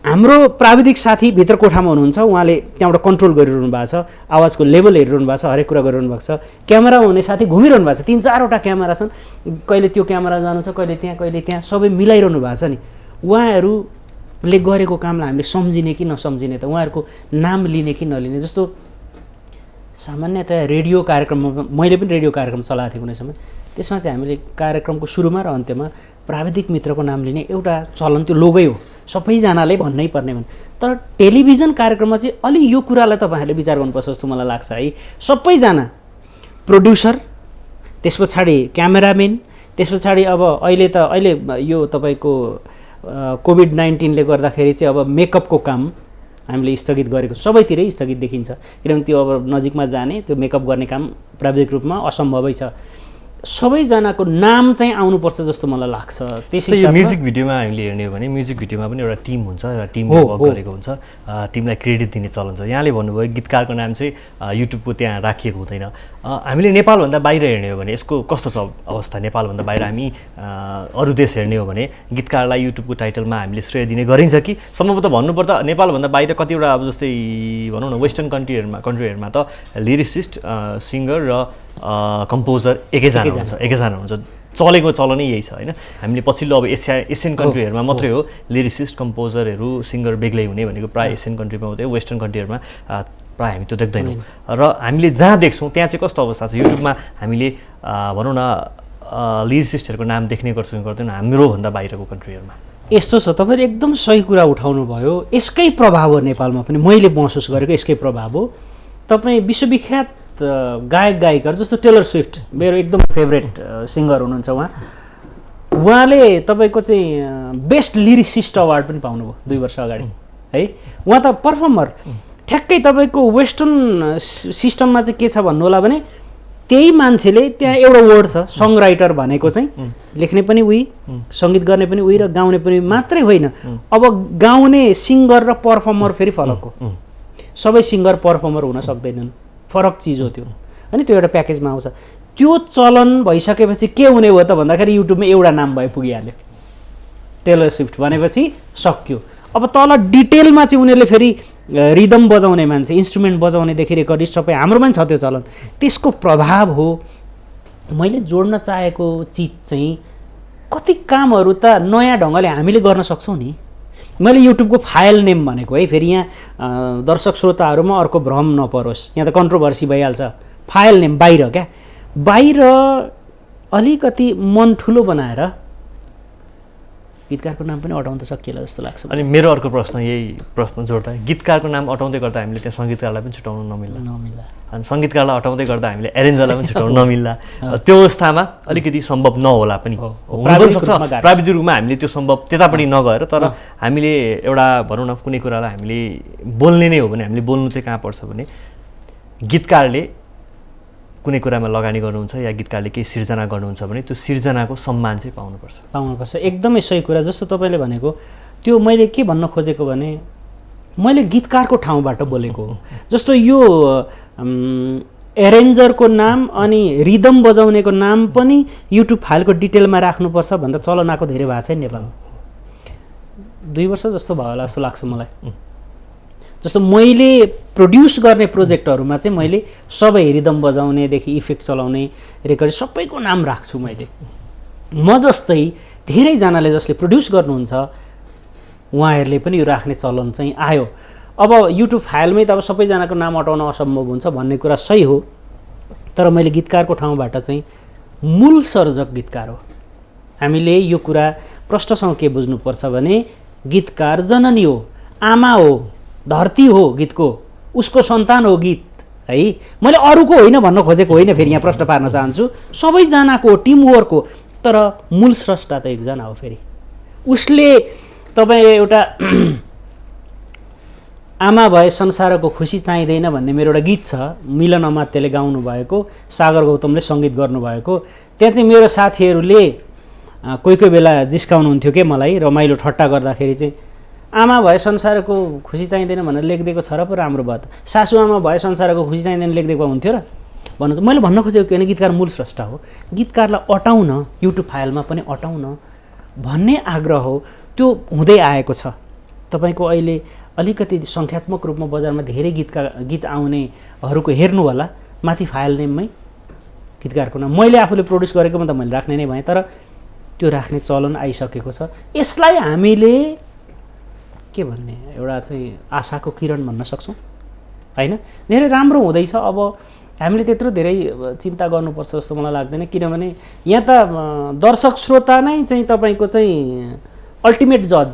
Speaker 2: हाम्रो प्राविधिक साथी भित्र कोठामा हुनुहुन्छ, उहाँले त्यहाँबाट कन्ट्रोल गरिरहनु भएको छ, आवाजको लेभल हेरिरहनु भएको छ, हरेक कुरा गरिरहनु भएको छ। क्यामेरामा हुने साथी घुमिरहनु भएको छ, 3-4वटा क्यामेरा छन्, कहिले त्यो क्यामेरा जानु छ, कहिले त्यहाँ सबै मिलाइरहनु भएको छ नि। उहाँहरूले गरेको कामलाई हामीले सम्झिने कि नसम्झिने त, उहाँहरूको नाम लिने कि नलिने। जस्तो सामान्यतया रेडियो कार्यक्रममा, मैले पनि रेडियो कार्यक्रम चलाएको थिएँ कुनै समय, त्यसमा चाहिँ हामीले कार्यक्रमको सुरुमा र अन्त्यमा प्राविधिक मित्रको नाम लिने एउटा चलन, त्यो लोगै हो, सबैजनाले भन्नै पर्ने भने। तर टेलिभिजन कार्यक्रममा चाहिँ अलि यो कुरालाई तपाईँहरूले विचार गर्नुपर्छ जस्तो मलाई लाग्छ है। सबैजना प्रोड्युसर, त्यस पछाडि क्यामेराम्यान, त्यस पछाडि अब अहिले यो तपाईँको कोभिड-19ले गर्दाखेरि चाहिँ अब मेकअपको काम हामीले स्थगित गरेको, सबैतिरै स्थगित देखिन्छ, किनभने त्यो अब नजिकमा जाने, त्यो मेकअप गर्ने काम प्राविधिक रूपमा असम्भवै छ। सबैजनाको नाम चाहिँ आउनुपर्छ जस्तो मलाई लाग्छ।
Speaker 1: त्यसै म्युजिक भिडियोमा हामीले हेर्ने हो भने म्युजिक भिडियोमा पनि एउटा टिम हुन्छ, एउटा टिमले वर्क गरेको हुन्छ, टिमलाई क्रेडिट दिने चलन छ। यहाँले भन्नुभयो गीतकारको नाम चाहिँ युट्युबको त्यहाँ राखिएको हुँदैन। हामीले नेपालभन्दा बाहिर हेर्ने हो भने यसको कस्तो छ अवस्था, नेपालभन्दा बाहिर हामी अरू देश हेर्ने हो भने गीतकारलाई युट्युबको टाइटलमा हामीले श्रेय दिने गरिन्छ कि सम्भवतः भन्नुपर्दा नेपालभन्दा बाहिर कतिवटा अब जस्तै भनौँ न वेस्टर्न कन्ट्रीहरूमा त लिरिसिस्ट, सिङ्गर र कम्पोजर एकैजना हुन्छ, चलेको चलनै यही छ होइन। हामीले पछिल्लो अब एसियन कन्ट्रीहरूमा मात्रै हो लिरिसिस्ट, कम्पोजरहरू, सिङ्गर बेग्लै हुने भनेको प्रायः एसियन कन्ट्रीमा मात्रै, वेस्टर्न कन्ट्रीहरूमा प्रायः हामी त्यो देख्दैनौँ। र हामीले जहाँ देख्छौँ त्यहाँ चाहिँ कस्तो अवस्था छ, युट्युबमा हामीले भनौँ न लिरिसिस्टहरूको नाम देख्ने गर्छौँ कि गर्दैनौँ हाम्रोभन्दा बाहिरको कन्ट्रीहरूमा।
Speaker 2: यस्तो छ, तपाईँले एकदम सही कुरा उठाउनु भयो। यसकै प्रभाव हो नेपालमा पनि, मैले महसुस गरेको यसकै प्रभाव हो। तपाईँ विश्वविख्यात गायक गायिकाहरू जस्तो टेलर स्विफ्ट, मेरो एकदम फेभरेट सिङ्गर हुनुहुन्छ, उहाँले तपाईँको चाहिँ बेस्ट लिरिसिस्ट अवार्ड पनि पाउनुभयो 2 वर्ष अगाडि है। उहाँ त पर्फर्मर, ठ्याक्कै तपाईँको वेस्टर्न सिस्टममा चाहिँ के छ भन्नु होला भने केही मान्छेले त्यहाँ एउटा वर्ड छ सङ राइटर भनेको चाहिँ लेख्ने पनि उही सङ्गीत गर्ने पनि उही र गाउने पनि मात्रै होइन अब गाउने सिङ्गर र पर्फर्मर फेरि फरक हो सबै सिङ्गर पर्फर्मर हुन सक्दैनन् फरक चिज हो त्यो होइन त्यो एउटा प्याकेजमा आउँछ त्यो चलन भइसकेपछि के हुने भयो त भन्दाखेरि युट्युबमा एउटा नाम भए पुगिहाल्यो टेलर स्विफ्ट भनेपछि सक्यो अब तल डिटेलमा चाहिँ उनीहरूले फेरि रिदम बजाउने मान्छे इन्स्ट्रुमेन्ट बजाउनेदेखि रेकर्डिस्ट सबै हाम्रोमा पनि छ त्यो चलन त्यसको प्रभाव हो मैले जोड्न चाहेको चिज चाहिँ कति कामहरू त नयाँ ढङ्गले हामीले गर्न सक्छौँ नि मैले युट्युबको फाइल नेम भनेको है फेरि यहाँ दर्शक श्रोताहरूमा अर्को भ्रम नपरोस् यहाँ त कन्ट्रोभर्सी भइहाल्छ फाइल नेम बाहिर क्या बाहिर अलिकति मन ठुलो बनाएर गीतकारको नाम पनि अटाउन त सकिएला जस्तो लाग्छ
Speaker 1: अनि मेरो अर्को प्रश्न यही प्रश्न जोड्दा गीतकारको नाम अटाउँदै गर्दा हामीले त्यहाँ सङ्गीतकारलाई पनि छुटाउन नमिल्ला अनि सङ्गीतकारलाई हटाउँदै गर्दा हामीले एरेन्जरलाई पनि छुटाउन नमिल्ला त्यो अवस्थामा अलिकति सम्भव नहोला पनि प्राविधिक रूपमा हामीले त्यो सम्भव त्यतापट्टि नगएर तर हामीले एउटा भनौँ न कुनै कुरालाई हामीले बोल्ने नै हो भने हामीले बोल्नु चाहिँ कहाँ पर्छ भने गीतकारले कुनै कुरामा लगानी गर्नुहुन्छ या गीतकारले केही सिर्जना गर्नुहुन्छ भने त्यो सिर्जनाको सम्मान चाहिँ पाउनुपर्छ
Speaker 2: एकदमै सही कुरा जस्तो तपाईँले भनेको त्यो मैले के भन्न खोजेको भने मैले गीतकारको ठाउँबाट बोलेको हो जस्तो यो एरेन्जरको नाम अनि रिदम बजाउनेको नाम पनि युट्युब फाइलको डिटेलमा राख्नुपर्छ भनेर चलन आएको धेरै भएको छ नेपालमा 2 वर्ष जस्तो भयो होला जस्तो लाग्छ मलाई जस्तो मैले प्रड्युस गर्ने प्रोजेक्टहरूमा चाहिँ मैले सबै रिदम बजाउनेदेखि इफेक्ट चलाउने रेकर्ड सबैको नाम राख्छु मैले म जस्तै धेरैजनाले जसले प्रड्युस गर्नुहुन्छ उहाँहरूले पनि यो राख्ने चलन चाहिँ आयो अब युट्युब फाइलमै त अब सबैजनाको नाम अटाउन असम्भव हुन्छ भन्ने कुरा सही हो तर मैले गीतकारको ठाउँबाट चाहिँ मूल सर्जक गीतकार हो हामीले यो कुरा प्रष्टसँग के बुझ्नुपर्छ भने गीतकार जननी हो आमा हो धरती हो गीतको उसको सन्तान हो गीत है मैले अरूको होइन भन्न खोजेको होइन फेरि यहाँ प्रश्न पार्न चाहन्छु सबैजनाको टिमवर्क हो तर मूल स्रष्टा त एकजना हो फेरि उसले तपाईँ एउटा आमा भए संसारको खुसी चाहिँदैन भन्ने मेरो एउटा गीत छ मिलन अमात्यले गाउनु भएको सागर गौतमले सङ्गीत गर्नुभएको त्यहाँ चाहिँ मेरो साथीहरूले कोही कोही बेला जिस्काउनुहुन्थ्यो के मलाई रमाइलो ठट्टा गर्दाखेरि चाहिँ आमा भए संसारको खुसी चाहिँदैन भनेर लेखिदिएको छ र पो राम्रो भयो त सासु आमा भए संसारको खुसी चाहिँदैन लेखिदिएको हुन्थ्यो र भन्नु मैले भन्न खोजेको किन गीतकार मूल स्रष्टा हो गीतकारलाई अटाउन युट्युब फाइलमा पनि अटाउन भन्ने आग्रह हो त्यो हुँदै आएको छ तपाईँको अहिले अलिकति सङ्ख्यात्मक रूपमा बजारमा धेरै गीत आउनेहरूको हेर्नु होला माथि फाइल नेममै गीतकारको नाम मैले आफूले प्रड्युस गरेकोमा त मैले राख्ने नै भएँ तर त्यो राख्ने चलन आइसकेको छ यसलाई हामीले के भन्ने एउटा चाहिँ आशाको किरण भन्न सक्छौँ होइन धेरै राम्रो हुँदैछ अब हामीले त्यत्रो धेरै चिन्ता गर्नुपर्छ जस्तो मलाई लाग्दैन किनभने यहाँ त दर्शक श्रोता नै चाहिँ तपाईँको चाहिँ अल्टिमेट जज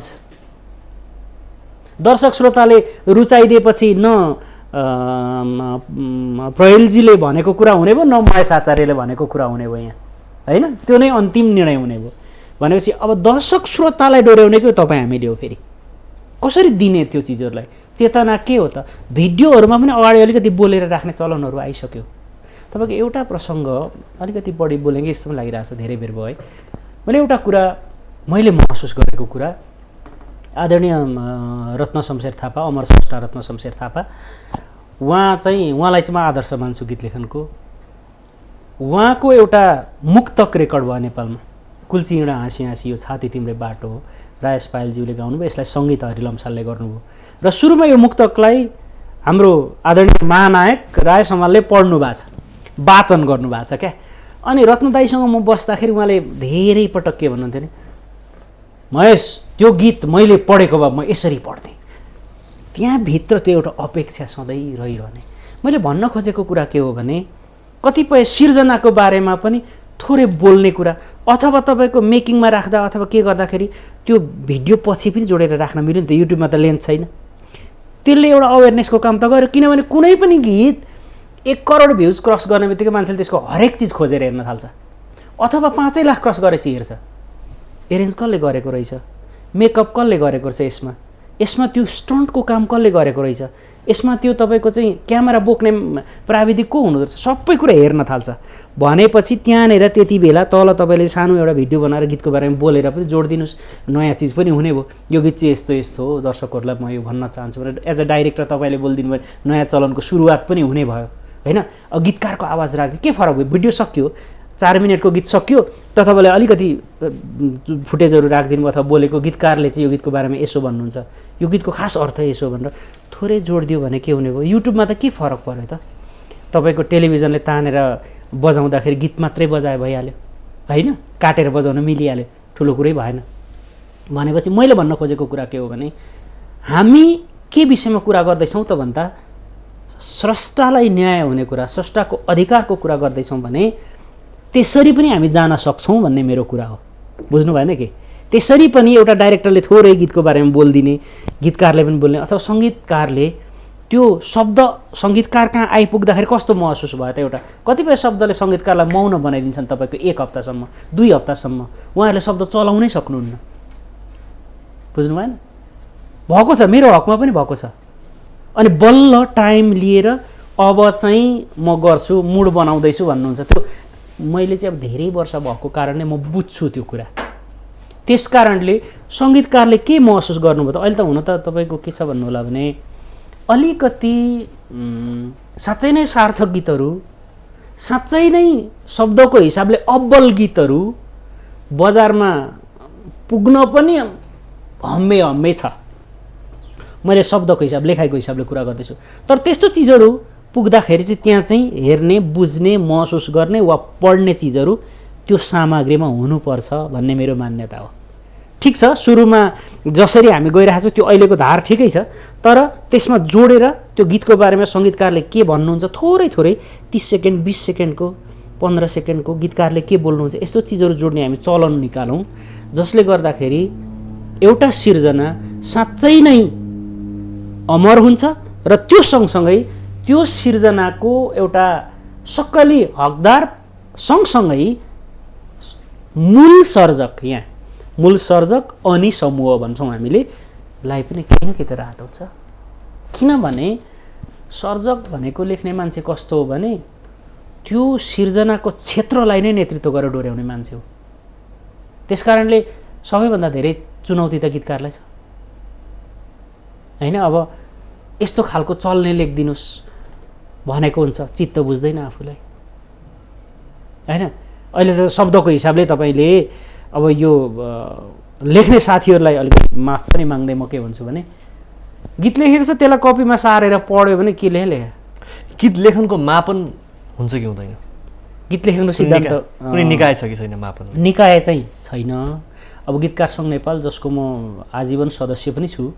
Speaker 2: दर्शक श्रोताले रुचाइदिएपछि न प्रहेलजीले भनेको कुरा हुने भयो न महेश आचार्यले भनेको कुरा हुने भयो यहाँ होइन त्यो नै अन्तिम निर्णय हुने भयो भनेपछि अब दर्शक श्रोतालाई डोर्याउने के तपाईँ हामीले हो फेरि कसरी दिने त्यो चिजहरूलाई चेतना के हो त भिडियोहरूमा पनि अगाडि अलिकति बोलेर राख्ने चलनहरू आइसक्यो तपाईँको एउटा प्रसङ्ग अलिकति बढी बोलेँ कि जस्तो पनि लागिरहेको छ धेरै बेर भयो है मैले एउटा कुरा मैले महसुस गरेको कुरा आदरणीय रत्न शमशेर थापा अमर स्रष्टा रत्न शमशेर थापा उहाँलाई चाहिँ म आदर्श मान्छु गीत लेखनको उहाँको एउटा मुक्तक रेकर्ड भयो नेपालमा कुल्चिँडा हाँसी हाँसी यो छाती तिम्रे बाटो हो राजेश पायलज्यूले गाउनुभयो यसलाई सङ्गीत हरि लम्सालले गर्नुभयो र सुरुमा यो मुक्तकलाई हाम्रो आदरणीय महानायक राय समालले पढ्नु भएको छ वाचन गर्नुभएको छ क्या अनि रत्नदाईसँग म बस्दाखेरि उहाँले धेरै पटक के भन्नुहुन्थ्यो नि महेश त्यो गीत मैले पढेको भए म यसरी पढ्थेँ त्यहाँभित्र त्यो एउटा अपेक्षा सधैँ रहिरहने मैले भन्न खोजेको कुरा के हो भने कतिपय सिर्जनाको बारेमा पनि थोरै बोल्ने कुरा अथवा तपाईँको मेकिङमा राख्दा अथवा के गर्दाखेरि त्यो भिडियो पछि पनि जोडेर राख्न मिल्यो नि त युट्युबमा त लेन्थ छैन त्यसले एउटा अवेरनेसको काम त गर्यो किनभने कुनै पनि गीत 1 करोड भ्युज क्रस गर्ने बित्तिकै मान्छेले त्यसको हरेक चिज खोजेर हेर्न थाल्छ अथवा 5 लाख क्रस गरेपछि हेर्छ एरेन्ज कसले गरेको रहेछ मेकअप कसले गरेको रहेछ यसमा त्यो स्टन्टको काम कसले गरेको रहेछ यसमा त्यो तपाईँको चाहिँ क्यामेरा बोक्ने प्राविधिक को हुनुपर्छ, सबै कुरा हेर्न थाल्छ भनेपछि त्यहाँनिर त्यति बेला तल तपाईँले सानो एउटा भिडियो बनाएर गीतको बारेमा बोलेर पनि जोडिदिनुहोस्, नयाँ चिज पनि हुने भयो। यो गीत चाहिँ यस्तो यस्तो हो, दर्शकहरूलाई म यो भन्न चाहन्छु भनेर एज अ डाइरेक्टर तपाईँले बोलिदिनु भयो, नयाँ चलनको सुरुवात पनि हुने भयो होइन। अब गीतकारको आवाज राख्दै के फरक भयो, भिडियो सक्यो 4 मिनटको गीत सक्यो त तपाईँले अलिकति फुटेजहरू राखिदिनु अथवा बोलेको गीतकारले चाहिँ यो गीतको बारेमा यसो भन्नुहुन्छ, यो गीतको खास अर्थ यसो भनेर थोरै जोडिदियो भने के हुने भयो। युट्युबमा त के फरक पऱ्यो त, तपाईँको टेलिभिजनले तानेर बजाउँदाखेरि गीत मात्रै बजाए भइहाल्यो होइन, काटेर बजाउन मिलिहाल्यो, ठुलो कुरै भएन। भनेपछि मैले भन्न खोजेको कुरा के हो भने हामी के विषयमा कुरा गर्दैछौँ त भन्दा स्रष्टालाई न्याय हुने कुरा, स्रष्टाको अधिकारको कुरा गर्दैछौँ भने त्यसरी पनि हामी जान सक्छौँ भन्ने मेरो कुरा हो। बुझ्नु भएन कि त्यसरी पनि एउटा डाइरेक्टरले थोरै गीतको बारेमा बोलिदिने, गीतकारले पनि बोल्ने अथवा सङ्गीतकारले त्यो शब्द सङ्गीतकार कहाँ आइपुग्दाखेरि कस्तो महसुस भयो त। एउटा कतिपय शब्दले सङ्गीतकारलाई मौन बनाइदिन्छन् तपाईँको 1 हप्तासम्म 2 हप्तासम्म, उहाँहरूले शब्द चलाउनै सक्नुहुन्न। बुझ्नु भएन, भएको छ, मेरो हकमा पनि भएको छ। अनि बल्ल टाइम लिएर अब चाहिँ म गर्छु, मुड बनाउँदैछु भन्नुहुन्छ, त्यो मैले चाहिँ अब धेरै वर्ष भएको कारणले म बुझ्छु त्यो कुरा। त्यस कारणले सङ्गीतकारले के महसुस गर्नुभयो त, अहिले त हुन त तपाईँको के छ भन्नु होला भने अलिकति साँच्चै नै सार्थक गीतहरू, साँच्चै नै शब्दको हिसाबले अब्बल गीतहरू बजारमा पुग्न पनि हम्मे छ। मैले शब्दको हिसाब, लेखाइको हिसाबले कुरा गर्दैछु, तर त्यस्तो चिजहरू पुग्दाखेरि चाहिँ त्यहाँ चाहिँ हेर्ने, बुझ्ने, महसुस गर्ने वा पढ्ने चिजहरू त्यो सामग्रीमा हुनुपर्छ भन्ने मेरो मान्यता हो। ठिक छ, सुरुमा जसरी हामी गइरहेको छौँ त्यो अहिलेको धार ठिकै छ, तर त्यसमा जोडेर त्यो गीतको बारेमा सङ्गीतकारले के भन्नुहुन्छ थोरै थोरै 30 सेकेन्ड 20 सेकेन्डको 15 सेकेन्डको गीतकारले के बोल्नुहुन्छ यस्तो चिजहरू जोड्ने हामी चलन निकालौँ, जसले गर्दाखेरि एउटा सिर्जना साँच्चै नै अमर हुन्छ र त्यो सँगसँगै त्यो सिर्जनाको एउटा सक्कली हकदार सँगसँगै मूल सर्जक, यहाँ मूल सर्जक अनि समूह भन्छौँ हामीले लाई पनि केही न केही त राहत हुन्छ। किनभने सर्जक भनेको लेख्ने मान्छे कस्तो हो भने त्यो सिर्जनाको क्षेत्रलाई नै नेतृत्व गरेर डोर्याउने मान्छे हो। त्यस कारणले सबैभन्दा धेरै चुनौती त गीतकारलाई छ होइन। अब यस्तो खालको चल्ने लेखिदिनुहोस् भनेको हुन्छ, चित्त बुझ्दैन आफूलाई होइन। अहिले त शब्दको हिसाबले तपाईँले अब यो लेख्ने साथीहरूलाई अलिकति माफ पनि माग्दै म के भन्छु भने गीत लेखेको छ त्यसलाई कपीमा सारेर पढ्यो भने के लेखे,
Speaker 1: गीत लेखनको मापन हुन्छ कि हुँदैन?
Speaker 2: गीत लेखनको सिद्धान्त
Speaker 1: कुनै निकाय छ कि छैन मापन?
Speaker 2: निकाय चाहिँ छैन। अब गीतकार सङ्घ नेपाल जसको म आजीवन सदस्य पनि छु,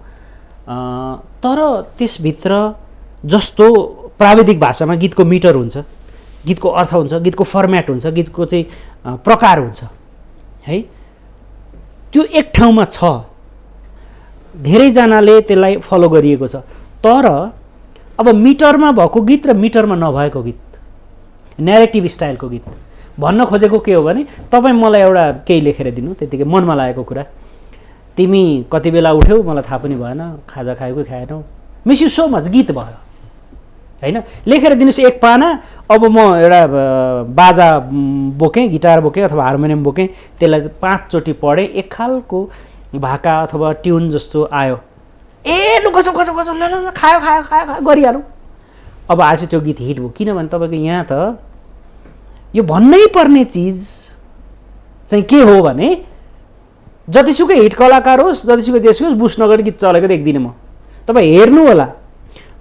Speaker 2: तर त्यसभित्र जस्तो प्राविधिक भाषामा गीतको मिटर हुन्छ, गीतको अर्थ हुन्छ, गीतको फर्म्याट हुन्छ, गीतको चाहिँ प्रकार हुन्छ है, त्यो एक ठाउँमा छ, धेरैजनाले त्यसलाई फलो गरिएको छ। तर अब मिटरमा भएको गीत र मिटरमा नभएको गीत, न्यारेटिभ स्टाइलको गीत भन्न खोजेको के हो भने तपाईँ मलाई एउटा केही लेखेर दिनु, त्यतिकै मनमा लागेको कुरा, तिमी कति बेला उठ्यौ मलाई थाहा पनि भएन, खाजा खायो कि खाएनौ, मिस यु सो मच, गीत भयो होइन। लेखेर दिनुहोस् 1 पाना, अब म एउटा बाजा बोकेँ, गिटार बोकेँ अथवा हार्मोनियम बोकेँ, त्यसलाई 5 चोटि पढेँ, एक खालको भाका अथवा ट्युन जस्तो आयो, ए लु गजब गजब गजब ल ल खायो खायो खायो खायो गरिहालौँ। अब आज त्यो गीत हिट भयो, किनभने तपाईँको यहाँ त यो भन्नै पर्ने चिज चाहिँ के हो भने जतिसुकै हिट कलाकार होस्, जतिसुकै जेसुकै होस्, बुझ्न गरी गीत चलेको देख्दिनँ म। तपाईँ हेर्नु होला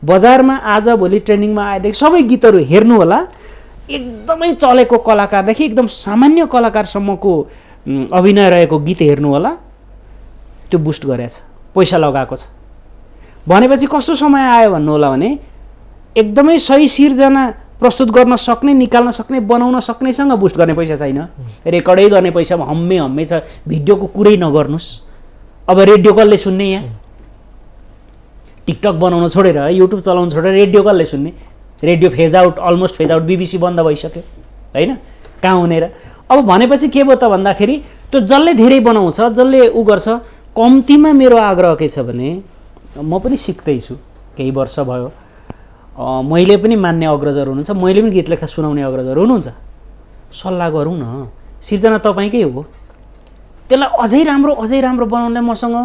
Speaker 2: बजारमा आजभोलि ट्रेन्डिङमा आएदेखि सबै गीतहरू हेर्नु होला, एकदमै चलेको कलाकारदेखि एकदम सामान्य कलाकारसम्मको अभिनय रहेको गीत हेर्नु होला, त्यो बुस्ट गरेछ, पैसा लगाएको छ। भनेपछि कस्तो समय आयो भन्नु होला भने एकदमै सही सिर्जना प्रस्तुत गर्न सक्ने, निकाल्न सक्ने, बनाउन सक्नेसँग बुस्ट गर्ने पैसा छैन, रेकर्डै गर्ने पैसा हम्मे छ, भिडियोको कुरै नगर्नुहोस्। अब रेडियो कसले सुन्ने, यहाँ टिकटक बनाउन छोडेर, युट्युब चलाउन छोडेर रेडियो कसले सुन्ने? Radio phase out, almost phase out, BBC बन्द भइसक्यो होइन, कहाँ हुने र। अब भनेपछि के भयो त भन्दाखेरि त्यो जसले धेरै बनाउँछ, जसले उ गर्छ, कम्तीमा मेरो आग्रह के छ भने म पनि सिक्दैछु केही वर्ष भयो मैले पनि मान्ने अग्रजहरू हुनुहुन्छ, मैले पनि गीत लेख्दा सुनाउने अग्रजहरू हुनुहुन्छ। सल्लाह गरौँ न, सिर्जना तपाईँकै हो, त्यसलाई अझै राम्रो बनाउनलाई मसँग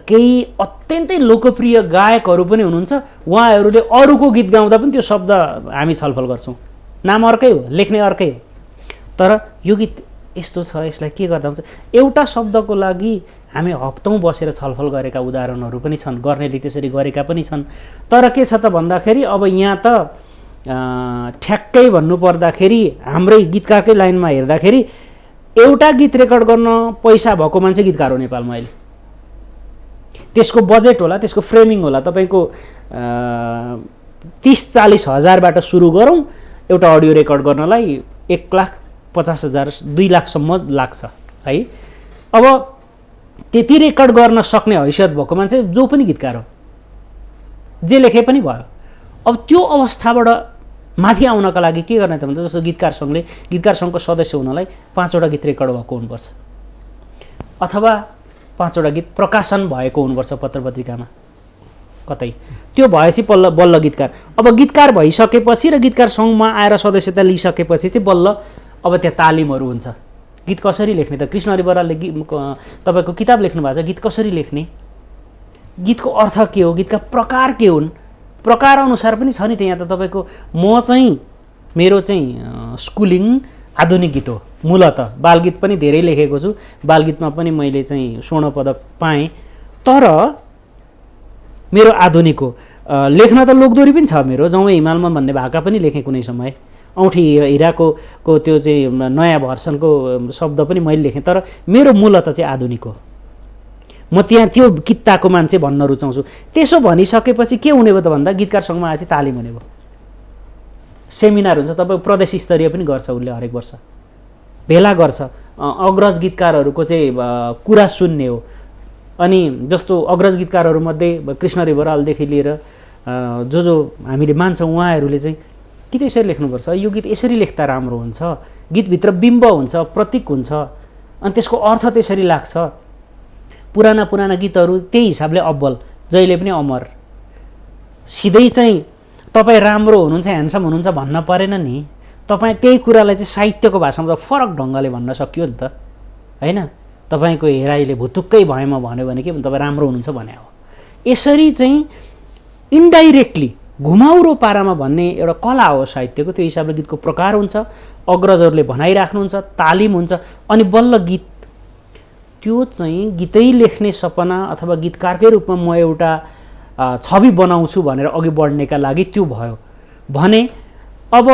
Speaker 2: केही अत्यन्तै लोकप्रिय गायकहरू पनि हुनुहुन्छ। उहाँहरूले अरूको गीत गाउँदा पनि त्यो शब्द हामी छलफल गर्छौँ, नाम अर्कै हो, लेख्ने अर्कै हो, तर यो गीत यस्तो छ, यसलाई के गर्दा हुन्छ, एउटा शब्दको लागि हामी हप्तौँ बसेर छलफल गरेका उदाहरणहरू पनि छन्, गर्नेले त्यसरी गरेका पनि छन्। तर के छ त भन्दाखेरि अब यहाँ त ठ्याक्कै भन्नुपर्दाखेरि हाम्रै गीतकारकै लाइनमा हेर्दाखेरि एउटा गीत रेकर्ड गर्न पैसा भएको मान्छे गीतकार हो नेपालमा अहिले। त्यसको बजेट होला, त्यसको फ्रेमिङ होला, तपाईँको 30-40 हजारबाट सुरु गरौँ एउटा अडियो रेकर्ड गर्नलाई 1,50,000 2 लाखसम्म लाग्छ है। अब त्यति रेकर्ड गर्न सक्ने हैसियत भएको मान्छे जो पनि गीतकार हो, जे लेखे पनि भयो। अब त्यो अवस्थाबाट माथि आउनका लागि के गर्ने त भन्छ, जस्तो गीतकार सङ्घको सदस्य हुनलाई 5वटा गीत रेकर्ड भएको हुनुपर्छ, अथवा 5वटा गीत प्रकाशन भएको हुनुपर्छ पत्र पत्रिकामा कतै, त्यो भएपछि बल्ल गीतकार। अब गीतकार भइसकेपछि र गीतकार सङ्घमा आएर सदस्यता लिइसकेपछि चाहिँ बल्ल अब त्यहाँ तालिमहरू हुन्छ। गीत कसरी लेख्ने त, कृष्णहरि बरालले तपाईँको किताब लेख्नु भएको छ, गीत कसरी लेख्ने, गीतको अर्थ के हो, गीतका प्रकार के हुन्, प्रकार अनुसार पनि छ नि त। यहाँ त तपाईँको मेरो स्कुलिङ आधुनिक गीत हो मूलतः, बालगीत पनि धेरै लेखेको छु, बालगीतमा पनि मैले चाहिँ स्वर्ण पदक पाएँ, तर मेरो आधुनिक हो। लेख्न त लोकदोरी पनि छ मेरो, जाउँ हिमालमा भन्ने भाका पनि लेखेँ कुनै समय, औँठी हिराको त्यो चाहिँ नयाँ भर्सनको शब्द पनि मैले लेखेँ, तर मेरो मूलतः चाहिँ आधुनिक हो। म त्यहाँ त्यो कित्ताको मान्छे भन्न रुचाउँछु। त्यसो भनिसकेपछि के हुने भयो त भन्दा गीतकार सङ्घमा आएपछि तालिम हुने भयो, सेमिनार हुन्छ, तपाईँ प्रदेश स्तरीय पनि गर्छ उसले, हरेक वर्ष भेला गर्छ, अग्रज गीतकारहरूको चाहिँ कुरा सुन्ने हो। अनि जस्तो अग्रज गीतकारहरूमध्ये कृष्णहरि बरालदेखि लिएर जो हामीले मान्छौँ उहाँहरूले चाहिँ गीत यसरी लेख्नुपर्छ, यो गीत यसरी लेख्दा राम्रो हुन्छ, गीतभित्र बिम्ब हुन्छ, प्रतीक हुन्छ, अनि त्यसको अर्थ त्यसरी लाग्छ। पुराना गीतहरू त्यही हिसाबले अब्बल, जहिले पनि अमर। सिधै चाहिँ तपाईँ राम्रो हुनुहुन्छ, ह्यान्डसम हुनुहुन्छ भन्न परेन नि, तपाईँ त्यही कुरालाई चाहिँ साहित्यको भाषामा त फरक ढङ्गले भन्न सकियो नि त होइन। तपाईँको हेराइले भुतुक्कै भएमा भन्यो भने के तपाईँ राम्रो हुनुहुन्छ भने हो। यसरी चाहिँ इन्डाइरेक्टली घुमाउरो पारामा भन्ने एउटा कला हो साहित्यको, त्यो हिसाबले गीतको प्रकार हुन्छ, अग्रजहरूले भनाइराख्नुहुन्छ, तालिम हुन्छ, अनि बल्ल गीत। त्यो चाहिँ गीतै लेख्ने सपना अथवा गीतकारकै रूपमा म एउटा छवि बनाउँछु भनेर अघि बढ्नेका लागि त्यो भयो भने, अब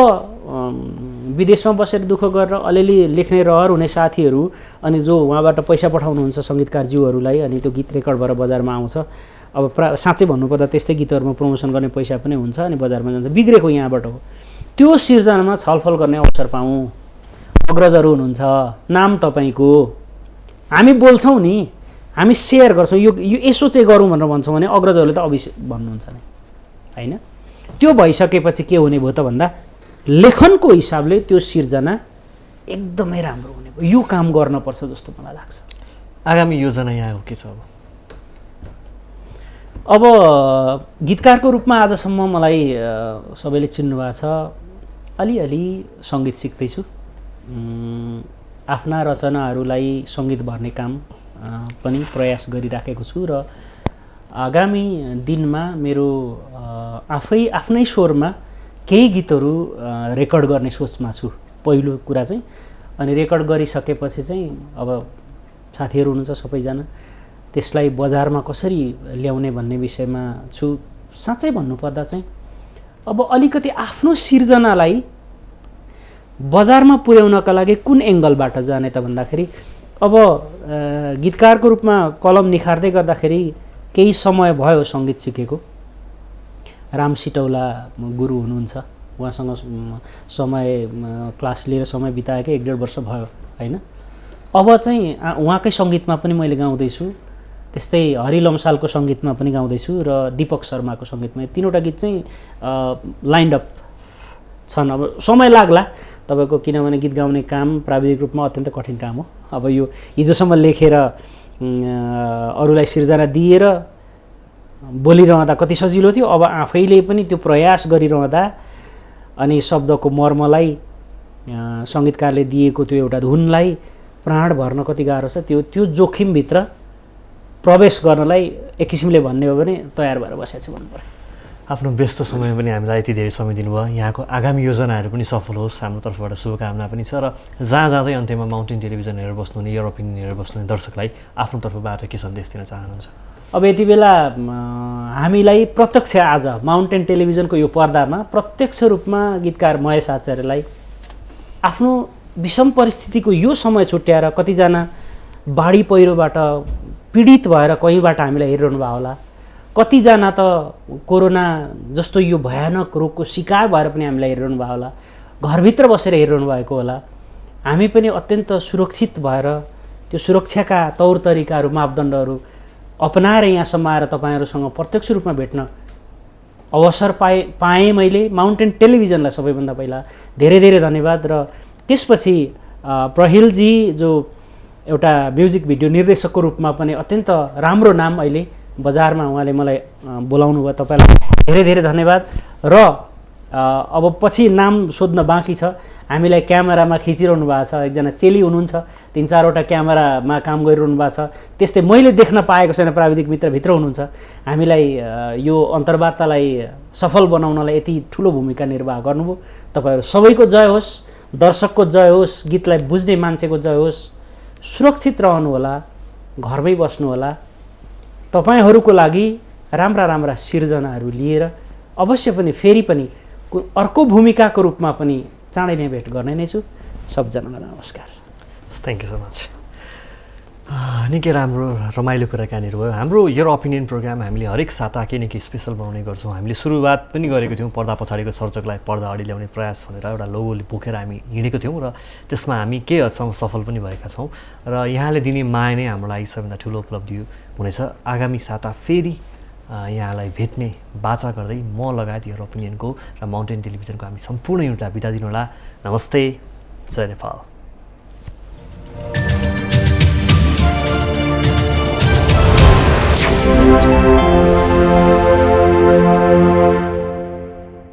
Speaker 2: विदेशमा बसेर दुःख गरेर अलिअलि लेख्ने रहर हुने साथीहरू अनि जो उहाँबाट पैसा पठाउनुहुन्छ सङ्गीतकारज्यूहरूलाई, अनि त्यो गीत रेकर्ड भएर बजारमा आउँछ। अब साँच्चै भन्नुपर्दा त्यस्तै गीतहरूमा प्रमोसन गर्ने पैसा पनि हुन्छ, अनि बजारमा जान्छ, बिग्रेको यहाँबाट हो। त्यो सिर्जनामा छलफल गर्ने अवसर पाऊँ, अग्रजहरू हुनुहुन्छ, नाम तपाईँको, हामी बोल्छौँ नि, हामी सेयर गर्छौँ, यो यसो चाहिँ गरौँ भनेर भन्छौँ भने अग्रजहरूले त अवश्य भन्नुहुन्छ नि होइन। त्यो भइसकेपछि के हुने भयो त भन्दा लेखनको हिसाबले त्यो सिर्जना एकदमै राम्रो हुने भयो। यो काम गर्नुपर्छ जस्तो मलाई लाग्छ।
Speaker 1: आगामी योजना यहाँ के छ
Speaker 2: अब गीतकारको रूपमा आजसम्म मलाई सबैले चिन्नु भएको छ, अलिअलि सङ्गीत सिक्दैछु, आफ्ना रचनाहरूलाई सङ्गीत भर्ने काम पनि प्रयास गरिराखेको छु, र आगामी दिनमा मेरो आफ्नै स्वरमा केही गीतहरू रेकर्ड गर्ने सोचमा छु पहिलो कुरा चाहिँ। अनि रेकर्ड गरिसकेपछि चाहिँ अब साथीहरू हुनुहुन्छ सबैजना, त्यसलाई बजारमा कसरी ल्याउने भन्ने विषयमा छु। साँच्चै भन्नुपर्दा चाहिँ अब अलिकति आफ्नो सिर्जनालाई बजारमा पुर्याउनका लागि कुन एङ्गलबाट जाने त भन्दाखेरि, अब गीतकारको रूपमा कलम निखार्दै गर्दाखेरि केही समय भयो सङ्गीत सिकेको। राम सिटौला गुरु हुनुहुन्छ, उहाँसँग समय क्लास लिएर समय बिताएकै 1.5 वर्ष भयो होइन। अब चाहिँ उहाँकै सङ्गीतमा पनि मैले गाउँदैछु, त्यस्तै हरि लम्सालको सङ्गीतमा पनि गाउँदैछु र दीपक शर्माको सङ्गीतमा। 3वटा गीत चाहिँ लाइन्ड अप छन्। अब समय लाग्ला तपाईँको, किनभने गीत गाउने काम प्राविधिक रूपमा अत्यन्त कठिन काम हो। अब यो हिजोसम्म लेखेर अरूलाई सिर्जना दिएर बोलिरहँदा कति सजिलो थियो, अब आफैले पनि त्यो प्रयास गरिरहँदा अनि शब्दको मर्मलाई सङ्गीतकारले दिएको त्यो एउटा धुनलाई प्राण भर्न कति गाह्रो छ। त्यो जोखिमभित्र प्रवेश गर्नलाई एक किसिमले भन्ने हो भने तयार भएर बसेको छु भन्नु पर्यो।
Speaker 1: आफ्नो व्यस्त समयमा पनि हामीलाई यति धेरै समय दिनुभयो। यहाँको आगामी योजनाहरू पनि सफल होस्, हाम्रो तर्फबाट शुभकामना पनि छ। र जहाँ जाँदै अन्त्यमा माउन्टेन टेलिभिजन हेरेर बस्नुहुने, यर ओपिनियन हेरेर बस्नुहुने दर्शकलाई आफ्नो तर्फबाट के सन्देश दिन चाहनुहुन्छ?
Speaker 2: अब यति बेला हामीलाई प्रत्यक्ष आज माउन्टेन टेलिभिजनको यो पर्दामा प्रत्यक्ष रूपमा गीतकार महेश आचार्यलाई आफ्नो विषम परिस्थितिको यो समय छुट्याएर कतिजना बाढी पहिरोबाट पीडित भएर कहीँबाट हामीलाई हेरिरहनु भयो होला, कतिजना त कोरोना जस्तो यो भयानक रोगको शिकार भएर पनि हामीलाई हेरिरहनु भयो होला, घरभित्र बसेर हेरिरहनु भएको होला। हामी पनि अत्यन्त सुरक्षित भएर त्यो सुरक्षाका तौर तरिकाहरू मापदण्डहरू अपनाएर यहाँसम्म आएर तपाईँहरूसँग प्रत्यक्ष रूपमा भेट्न अवसर पाएँ मैले। माउन्टेन टेलिभिजनलाई सबैभन्दा पहिला धेरै धेरै धन्यवाद। र त्यसपछि प्रहिलजी जो एउटा म्युजिक भिडियो निर्देशकको रूपमा पनि अत्यन्त राम्रो नाम अहिले बजारमा उहाँले मलाई बोलाउनु भयो, तपाईँलाई धेरै धेरै धन्यवाद। र अब पछि नाम सोध्न बाँकी छ। हामीलाई क्यामेरामा खिचिरहनु भएको छ, एकजना चेली हुनुहुन्छ, 3-4वटा क्यामेरामा काम गरिरहनु भएको छ। त्यस्तै मैले देख्न पाएको छैन, प्राविधिक मित्रभित्र हुनुहुन्छ। हामीलाई यो अन्तर्वार्तालाई सफल बनाउनलाई यति ठुलो भूमिका निर्वाह गर्नुभयो। तपाईँहरू सबैको जय होस्, दर्शकको जय होस्, गीतलाई बुझ्ने मान्छेको जय होस्। सुरक्षित रहनुहोला, घरमै बस्नुहोला। तपाईँहरूको लागि राम्रा राम्रा सिर्जनाहरू लिएर अवश्य पनि फेरि पनि अर्को भूमिकाको रूपमा पनि चाँडै नै भेट गर्ने नै छु। सबजनालाई नमस्कार।
Speaker 1: Thank you so much. निकै राम्रो रमाइलो कुराकानीहरू भयो। हाम्रो यर ओपिनियन प्रोग्राम हामीले हरेक साता केही न केही स्पेसल बनाउने गर्छौँ। हामीले सुरुवात पनि गरेको थियौँ पर्दा पछाडिको सर्जकलाई पर्दा अगाडि ल्याउने प्रयास भनेर एउटा लोगोले बोकेर हामी हिँडेको थियौँ र त्यसमा हामी केही हदसम्म सफल पनि भएका छौँ। र यहाँले दिने माया नै हाम्रो लागि सबैभन्दा ठुलो उपलब्धि हुनेछ। आगामी साता फेरि यहाँलाई भेट्ने बाचा गर्दै म लगायत यर ओपिनियनको र माउन्टेन टेलिभिजनको हामी सम्पूर्ण युनिटलाई बिदा दिनुहोला। नमस्ते, जय नेपाल।